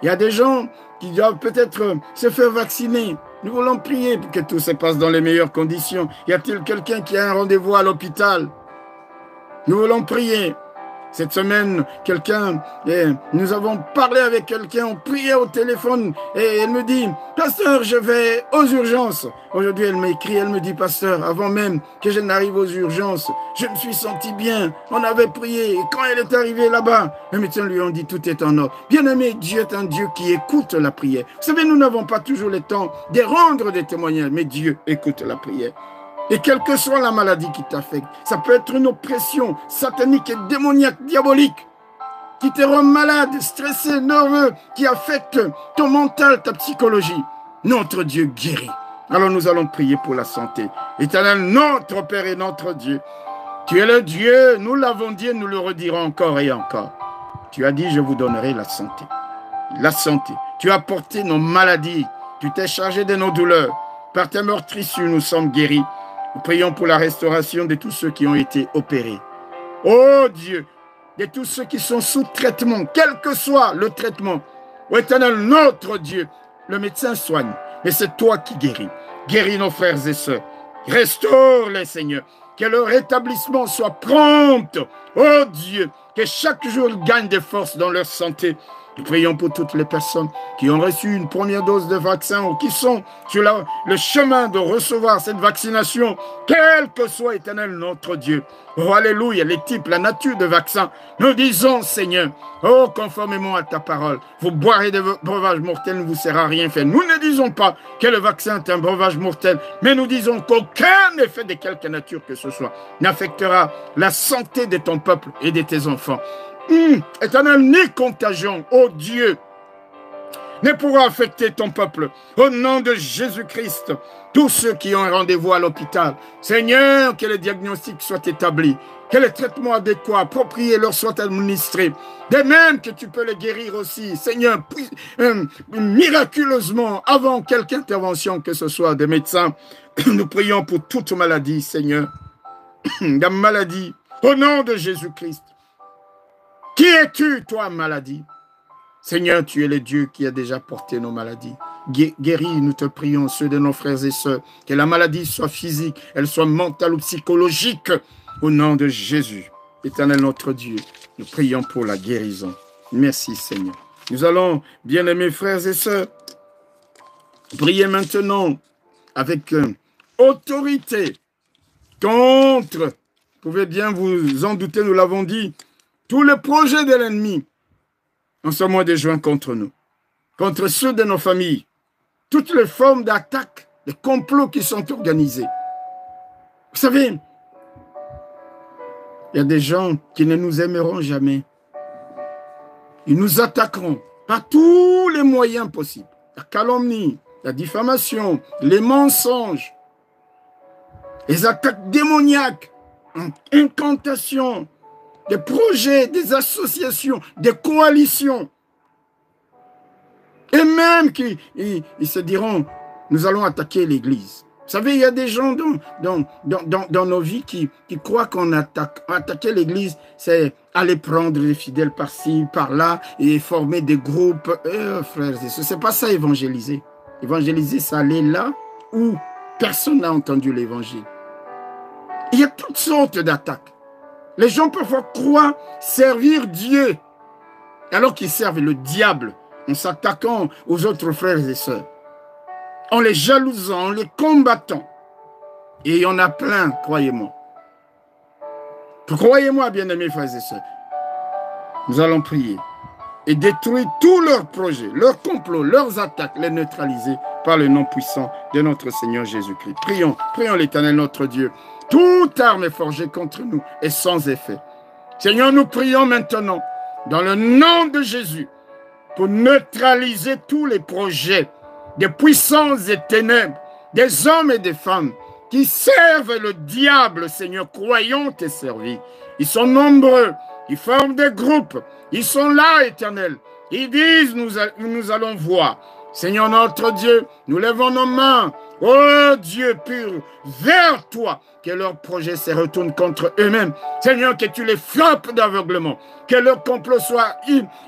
Il y a des gens qui doivent peut-être se faire vacciner. Nous voulons prier pour que tout se passe dans les meilleures conditions. Y a-t-il quelqu'un qui a un rendez-vous à l'hôpital? Nous voulons prier Cette semaine, nous avons parlé avec quelqu'un, on priait au téléphone et elle me dit, pasteur, je vais aux urgences. Aujourd'hui, elle m'écrit, elle me dit, pasteur, avant même que je n'arrive aux urgences, je me suis senti bien. On avait prié et quand elle est arrivée là-bas, les médecins lui ont dit, tout est en ordre. Bien-aimé, Dieu est un Dieu qui écoute la prière. Vous savez, nous n'avons pas toujours le temps de rendre des témoignages, mais Dieu écoute la prière. Et quelle que soit la maladie qui t'affecte, ça peut être une oppression satanique et démoniaque, diabolique, qui te rend malade, stressé, nerveux, qui affecte ton mental, ta psychologie. Notre Dieu guérit. Alors nous allons prier pour la santé. Éternel, notre Père et notre Dieu, tu es le Dieu, nous l'avons dit et nous le redirons encore et encore. Tu as dit, je vous donnerai la santé. La santé. Tu as porté nos maladies, tu t'es chargé de nos douleurs. Par tes meurtrissures, nous sommes guéris. Nous prions pour la restauration de tous ceux qui ont été opérés. Oh Dieu, de tous ceux qui sont sous traitement, quel que soit le traitement. Ô Éternel, notre Dieu, le médecin soigne, mais c'est toi qui guéris. Guéris nos frères et sœurs. Restaure-les, Seigneur. Que leur rétablissement soit prompt. Oh Dieu, que chaque jour ils gagnent des forces dans leur santé. Nous prions pour toutes les personnes qui ont reçu une première dose de vaccin ou qui sont sur le chemin de recevoir cette vaccination, quel que soit, Éternel, notre Dieu. Oh, alléluia, les types, la nature de vaccin. Nous disons, Seigneur, oh, conformément à ta parole, vous boirez de breuvages mortels, ne vous sera rien fait. Nous ne disons pas que le vaccin est un breuvage mortel, mais nous disons qu'aucun effet de quelque nature que ce soit n'affectera la santé de ton peuple et de tes enfants. Éternel, ni contagion, oh Dieu, ne pourra affecter ton peuple. Au nom de Jésus-Christ, tous ceux qui ont un rendez-vous à l'hôpital, Seigneur, que le diagnostic soit établi, que le traitement adéquat, approprié leur soit administré. De même que tu peux les guérir aussi, Seigneur, miraculeusement, avant quelque intervention que ce soit des médecins. Nous prions pour toute maladie, Seigneur. La maladie, au nom de Jésus-Christ. Qui es-tu, toi, maladie? Seigneur, tu es le Dieu qui a déjà porté nos maladies. Guéris, nous te prions, ceux de nos frères et sœurs, que la maladie soit physique, elle soit mentale ou psychologique, au nom de Jésus. Éternel notre Dieu, nous prions pour la guérison. Merci, Seigneur. Nous allons, bien-aimés frères et sœurs, prier maintenant avec autorité contre, vous pouvez bien vous en douter, nous l'avons dit, tous les projets de l'ennemi en ce mois de juin contre nous, contre ceux de nos familles, toutes les formes d'attaques, les complots qui sont organisés. Vous savez, il y a des gens qui ne nous aimeront jamais. Ils nous attaqueront par tous les moyens possibles. La calomnie, la diffamation, les mensonges, les attaques démoniaques, incantations, des projets, des associations, des coalitions. Et même qu'ils se diront, nous allons attaquer l'Église. Vous savez, il y a des gens dans nos vies qui croient qu'on attaquer l'Église, c'est aller prendre les fidèles par-ci, par-là, et former des groupes. Frères et sœurs, c'est pas ça évangéliser. Évangéliser, c'est aller là où personne n'a entendu l'Évangile. Il y a toutes sortes d'attaques. Les gens parfois croient servir Dieu, alors qu'ils servent le diable en s'attaquant aux autres frères et sœurs, en les jalousant, en les combattant. Et il y en a plein, croyez-moi. Croyez-moi, bien-aimés frères et sœurs. Nous allons prier et détruire tous leurs projets, leurs complots, leurs attaques, les neutraliser par le nom puissant de notre Seigneur Jésus-Christ. Prions, prions l'Éternel notre Dieu. Toute arme forgée contre nous est sans effet. Seigneur, nous prions maintenant, dans le nom de Jésus, pour neutraliser tous les projets des puissances et ténèbres, des hommes et des femmes qui servent le diable, Seigneur, croyons te servir. Ils sont nombreux, ils forment des groupes, ils sont là, Éternel. Ils disent, nous allons voir. Seigneur notre Dieu, nous levons nos mains, oh Dieu pur, vers toi, que leurs projets se retournent contre eux-mêmes. Seigneur, que tu les frappes d'aveuglement, que leur complot soit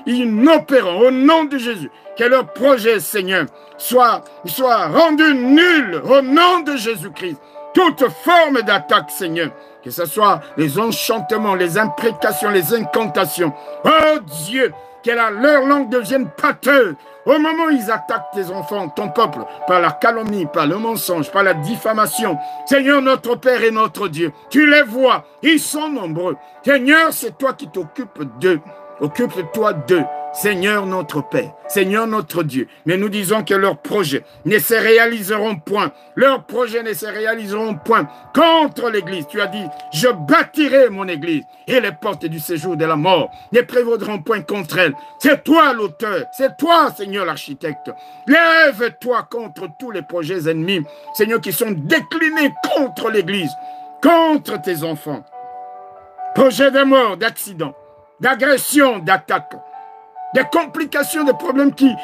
inopérant au nom de Jésus, que leur projet, Seigneur, soit rendu nul au nom de Jésus-Christ. toute forme d'attaque, Seigneur, que ce soit les enchantements, les imprécations, les incantations. Oh Dieu, que leur langue devienne pâteuse. Au moment où ils attaquent tes enfants, ton peuple, par la calomnie, par le mensonge, par la diffamation, Seigneur, notre Père et notre Dieu, tu les vois, ils sont nombreux. Seigneur, c'est toi qui t'occupes d'eux. Occupe-toi d'eux, Seigneur notre Père, Seigneur notre Dieu. Mais nous disons que leurs projets ne se réaliseront point. Leurs projets ne se réaliseront point contre l'Église. Tu as dit, je bâtirai mon Église et les portes du séjour de la mort ne prévaudront point contre elle. C'est toi l'auteur, c'est toi, Seigneur l'architecte. Lève-toi contre tous les projets ennemis, Seigneur, qui sont déclinés contre l'Église, contre tes enfants. Projets de mort, d'accident, d'agression, d'attaque, des complications, des problèmes qui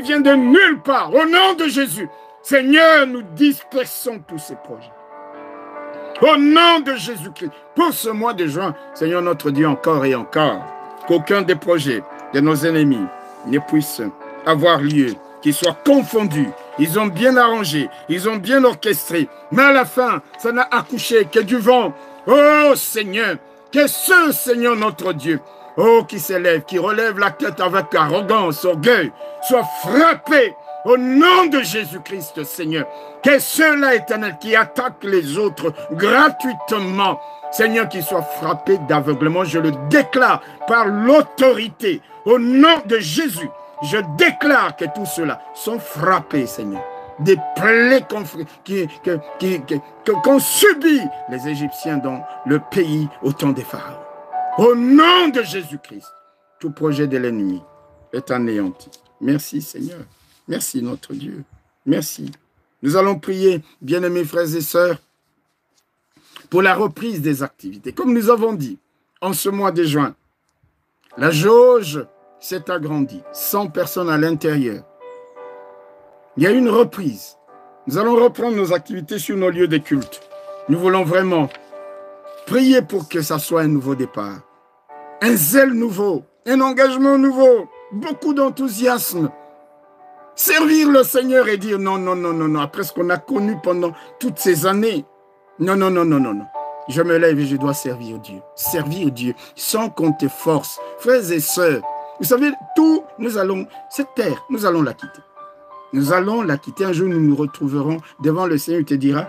viennent de nulle part. Au nom de Jésus, Seigneur, nous dispersons tous ces projets. Au nom de Jésus-Christ, pour ce mois de juin, Seigneur notre Dieu, encore et encore, qu'aucun des projets de nos ennemis ne puisse avoir lieu, qu'ils soient confondus. Ils ont bien arrangé, ils ont bien orchestré, mais à la fin, ça n'a accouché que du vent. Oh Seigneur, que ce Seigneur notre Dieu, oh qui s'élève, qui relève la tête avec arrogance, orgueil, soit frappé au nom de Jésus-Christ, Seigneur. Que ceux-là, éternel, qui attaquent les autres gratuitement, Seigneur, qu'ils soient frappés d'aveuglement, je le déclare par l'autorité. Au nom de Jésus, je déclare que tous ceux-là sont frappés, Seigneur. Des plaies qu'ont subi les Égyptiens dans le pays au temps des pharaons. Au nom de Jésus-Christ, tout projet de l'ennemi est anéanti. Merci Seigneur. Merci notre Dieu. Merci. Nous allons prier, bien-aimés frères et sœurs, pour la reprise des activités. Comme nous avons dit, en ce mois de juin, la jauge s'est agrandie. 100 personnes à l'intérieur. Il y a une reprise. Nous allons reprendre nos activités sur nos lieux de culte. Nous voulons vraiment prier pour que ça soit un nouveau départ. Un zèle nouveau, un engagement nouveau, beaucoup d'enthousiasme. Servir le Seigneur et dire non, non, non, non, non, après ce qu'on a connu pendant toutes ces années. Non, non, non, non, non, non. Je me lève et je dois servir Dieu. Servir Dieu sans qu'on te force. Frères et sœurs, vous savez, tout, cette terre, nous allons la quitter. Nous allons la quitter. Un jour, nous nous retrouverons devant le Seigneur. Il te dira,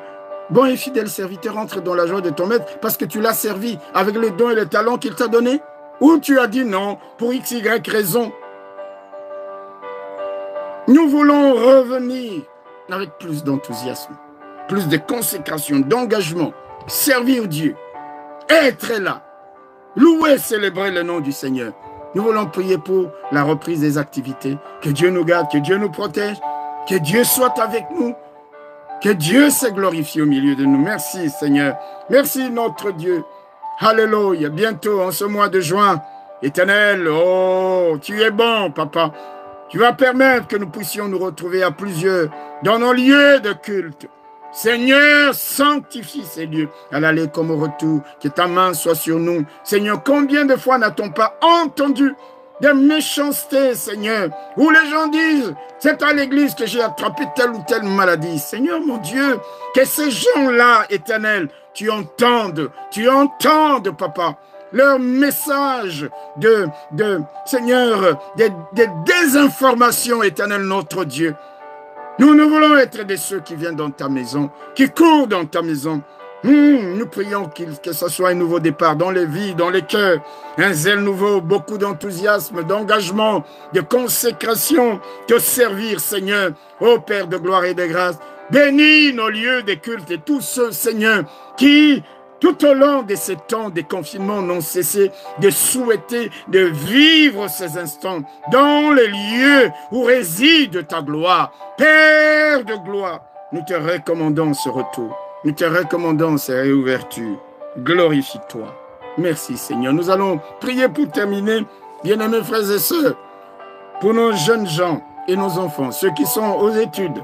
bon et fidèle serviteur, entre dans la joie de ton maître parce que tu l'as servi avec les dons et les talents qu'il t'a donnés. Ou tu as dit non, pour x, y raison. Nous voulons revenir avec plus d'enthousiasme, plus de consécration, d'engagement, servir Dieu, être là, louer, célébrer le nom du Seigneur. Nous voulons prier pour la reprise des activités. Que Dieu nous garde, que Dieu nous protège, que Dieu soit avec nous, que Dieu se glorifie au milieu de nous. Merci Seigneur. Merci notre Dieu. Alléluia. Bientôt en ce mois de juin, Éternel, oh, tu es bon, Papa. Tu vas permettre que nous puissions nous retrouver à plusieurs dans nos lieux de culte. Seigneur, sanctifie ces lieux à l'aller comme au retour, que ta main soit sur nous. Seigneur, combien de fois n'a-t-on pas entendu des méchancetés, Seigneur, où les gens disent, c'est à l'église que j'ai attrapé telle ou telle maladie. Seigneur, mon Dieu, que ces gens-là, Éternel, tu entendes, Papa, leur message Seigneur, des désinformations, Éternel, notre Dieu. Nous voulons être de ceux qui viennent dans ta maison, qui courent dans ta maison. Nous prions que ce soit un nouveau départ dans les vies, dans les cœurs, un zèle nouveau, beaucoup d'enthousiasme, d'engagement, de consécration, te servir, Seigneur, ô Père de gloire et de grâce. Bénis nos lieux de culte et tous ceux, Seigneur, qui, tout au long de ces temps de confinement, n'ont cessé de souhaiter, de vivre ces instants dans les lieux où réside ta gloire. Père de gloire, nous te recommandons ce retour. Nous te recommandons ces réouvertures. Glorifie-toi. Merci Seigneur. Nous allons prier pour terminer, bien-aimés frères et sœurs, pour nos jeunes gens et nos enfants, ceux qui sont aux études.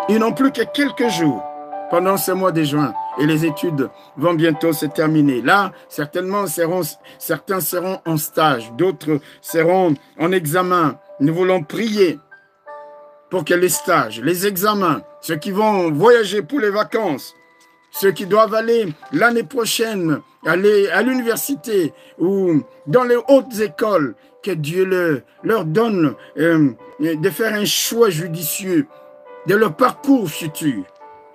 Ils n'ont plus que quelques jours pendant ce mois de juin et les études vont bientôt se terminer. Là, certains seront en stage, d'autres seront en examen. Nous voulons prier pour que les stages, les examens, ceux qui vont voyager pour les vacances, ceux qui doivent aller l'année prochaine, aller à l'université ou dans les hautes écoles, que Dieu leur donne de faire un choix judicieux de leur parcours futur,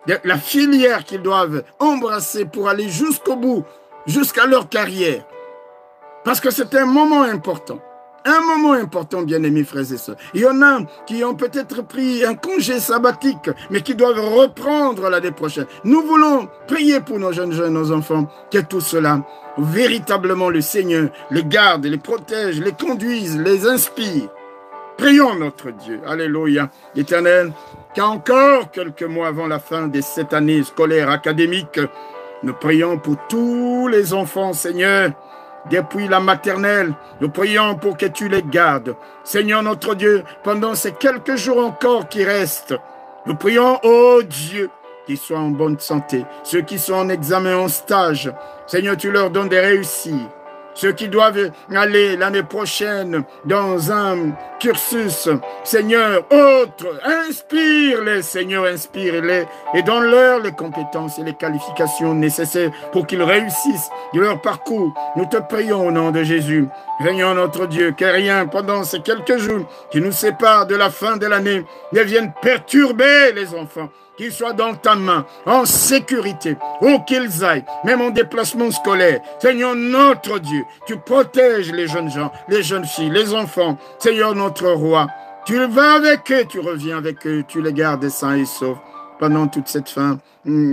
de la filière qu'ils doivent embrasser pour aller jusqu'au bout, jusqu'à leur carrière. Parce que c'est un moment important. Un moment important, bien-aimés frères et sœurs. Il y en a qui ont peut-être pris un congé sabbatique, mais qui doivent reprendre l'année prochaine. Nous voulons prier pour nos jeunes, nos enfants, que tout cela, véritablement le Seigneur les garde, les protège, les conduise, les inspire. Prions notre Dieu. Alléluia. Éternel, qu'encore quelques mois avant la fin de cette année scolaire académique, nous prions pour tous les enfants, Seigneur, depuis la maternelle, nous prions pour que tu les gardes. Seigneur notre Dieu, pendant ces quelques jours encore qui restent, nous prions, oh Dieu, qu'ils soient en bonne santé. Ceux qui sont en examen, en stage, Seigneur, tu leur donnes des réussites. Ceux qui doivent aller l'année prochaine dans un cursus, Seigneur, autre, inspire-les, Seigneur, inspire-les et donne-leur les compétences et les qualifications nécessaires pour qu'ils réussissent de leur parcours. Nous te prions au nom de Jésus. Seigneur notre Dieu, que rien pendant ces quelques jours qui nous séparent de la fin de l'année ne vienne perturber les enfants. Qu'ils soient dans ta main, en sécurité, où qu'ils aillent, même en déplacement scolaire. Seigneur notre Dieu, tu protèges les jeunes gens, les jeunes filles, les enfants. Seigneur notre roi, tu vas avec eux, tu reviens avec eux, tu les gardes sains et saufs. Pendant toute cette fin,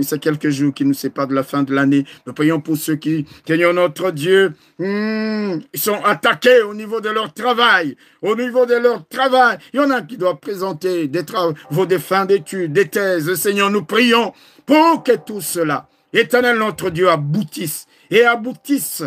ces quelques jours qui nous séparent de la fin de l'année, nous prions pour ceux qui, Seigneur notre Dieu, sont attaqués au niveau de leur travail. Au niveau de leur travail, il y en a qui doivent présenter des travaux de fin d'études, des thèses. Seigneur, nous prions pour que tout cela, Éternel notre Dieu, aboutisse et aboutisse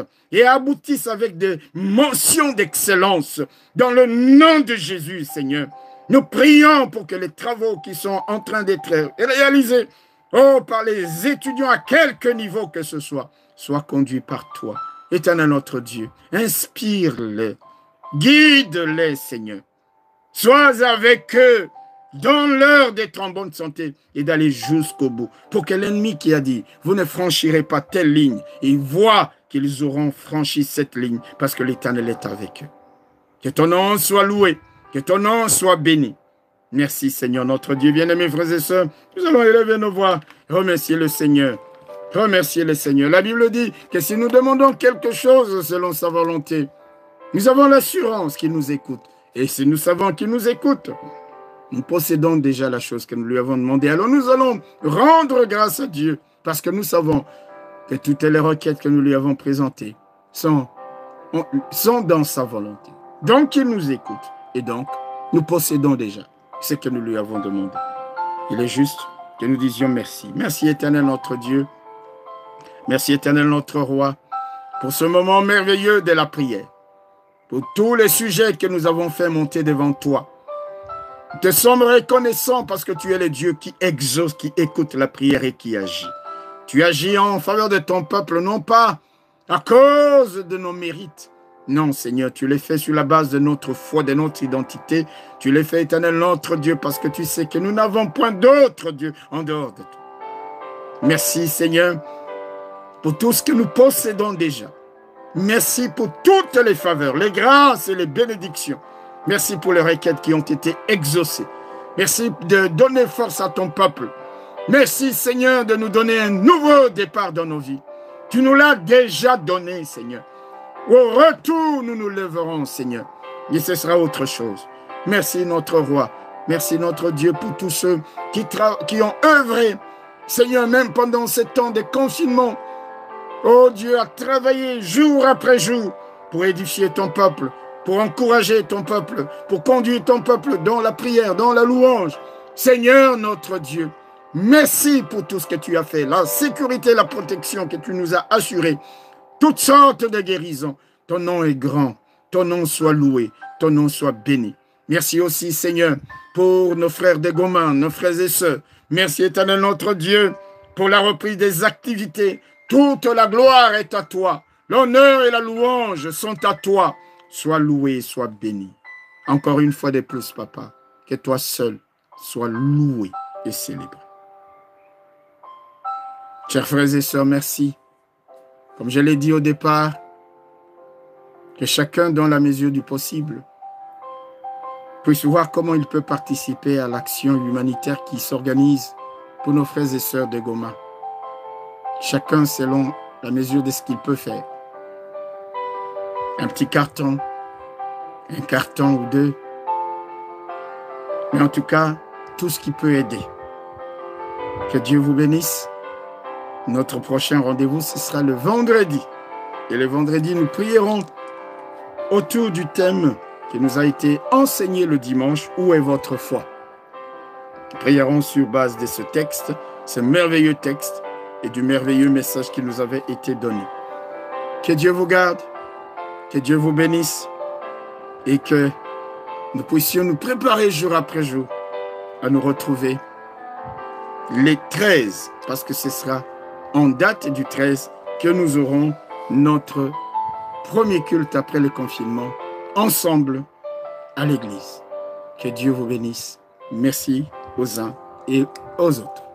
avec des mentions d'excellence dans le nom de Jésus, Seigneur. Nous prions pour que les travaux qui sont en train d'être réalisés, par les étudiants à quelque niveau que ce soit, soient conduits par toi. Éternel notre Dieu, inspire-les, guide-les, Seigneur. Sois avec eux, donne-leur d'être en bonne santé et d'aller jusqu'au bout. Pour que l'ennemi qui a dit, vous ne franchirez pas telle ligne, il voit qu'ils auront franchi cette ligne parce que l'Éternel est avec eux. Que ton nom soit loué. Que ton nom soit béni. Merci Seigneur notre Dieu. Bien-aimés frères et sœurs, nous allons élever nos voix, remercier le Seigneur. Remercier le Seigneur. La Bible dit que si nous demandons quelque chose selon sa volonté, nous avons l'assurance qu'il nous écoute. Et si nous savons qu'il nous écoute, nous possédons déjà la chose que nous lui avons demandé. Alors nous allons rendre grâce à Dieu parce que nous savons que toutes les requêtes que nous lui avons présentées sont dans sa volonté. Donc il nous écoute. Et donc, nous possédons déjà ce que nous lui avons demandé. Il est juste que nous disions merci. Merci éternel notre Dieu. Merci éternel notre roi pour ce moment merveilleux de la prière. Pour tous les sujets que nous avons fait monter devant toi. Nous te sommes reconnaissants parce que tu es le Dieu qui exauce, qui écoute la prière et qui agit. Tu agis en faveur de ton peuple, non pas à cause de nos mérites. Non, Seigneur, tu l'as fait sur la base de notre foi, de notre identité. Tu l'as fait, éternel, notre Dieu, parce que tu sais que nous n'avons point d'autre Dieu en dehors de toi. Merci, Seigneur, pour tout ce que nous possédons déjà. Merci pour toutes les faveurs, les grâces et les bénédictions. Merci pour les requêtes qui ont été exaucées. Merci de donner force à ton peuple. Merci, Seigneur, de nous donner un nouveau départ dans nos vies. Tu nous l'as déjà donné, Seigneur. Au retour, nous nous lèverons, Seigneur. Et ce sera autre chose. Merci, notre roi. Merci, notre Dieu, pour tous ceux qui ont œuvré, Seigneur, même pendant ces temps de confinement. Oh Dieu, à travailler jour après jour pour édifier ton peuple, pour encourager ton peuple, pour conduire ton peuple dans la prière, dans la louange. Seigneur, notre Dieu, merci pour tout ce que tu as fait, la sécurité, la protection que tu nous as assurée. Toutes sortes de guérisons. Ton nom est grand. Ton nom soit loué. Ton nom soit béni. Merci aussi, Seigneur, pour nos frères de Goma, nos frères et sœurs. Merci, éternel notre Dieu, pour la reprise des activités. Toute la gloire est à toi. L'honneur et la louange sont à toi. Sois loué, sois béni. Encore une fois de plus, Papa, que toi seul soit loué et célébré. Chers frères et sœurs, merci. Comme je l'ai dit au départ, que chacun, dans la mesure du possible, puisse voir comment il peut participer à l'action humanitaire qui s'organise pour nos frères et sœurs de Goma. Chacun selon la mesure de ce qu'il peut faire. Un petit carton, un carton ou deux. Mais en tout cas, tout ce qui peut aider. Que Dieu vous bénisse. Notre prochain rendez-vous, ce sera le vendredi. Et le vendredi, nous prierons autour du thème qui nous a été enseigné le dimanche. Où est votre foi? Nous prierons sur base de ce texte, ce merveilleux texte et du merveilleux message qui nous avait été donné. Que Dieu vous garde, que Dieu vous bénisse et que nous puissions nous préparer jour après jour à nous retrouver les 13, parce que ce sera en date du 13 que nous aurons notre premier culte après le confinement, ensemble à l'église. Que Dieu vous bénisse. Merci aux uns et aux autres.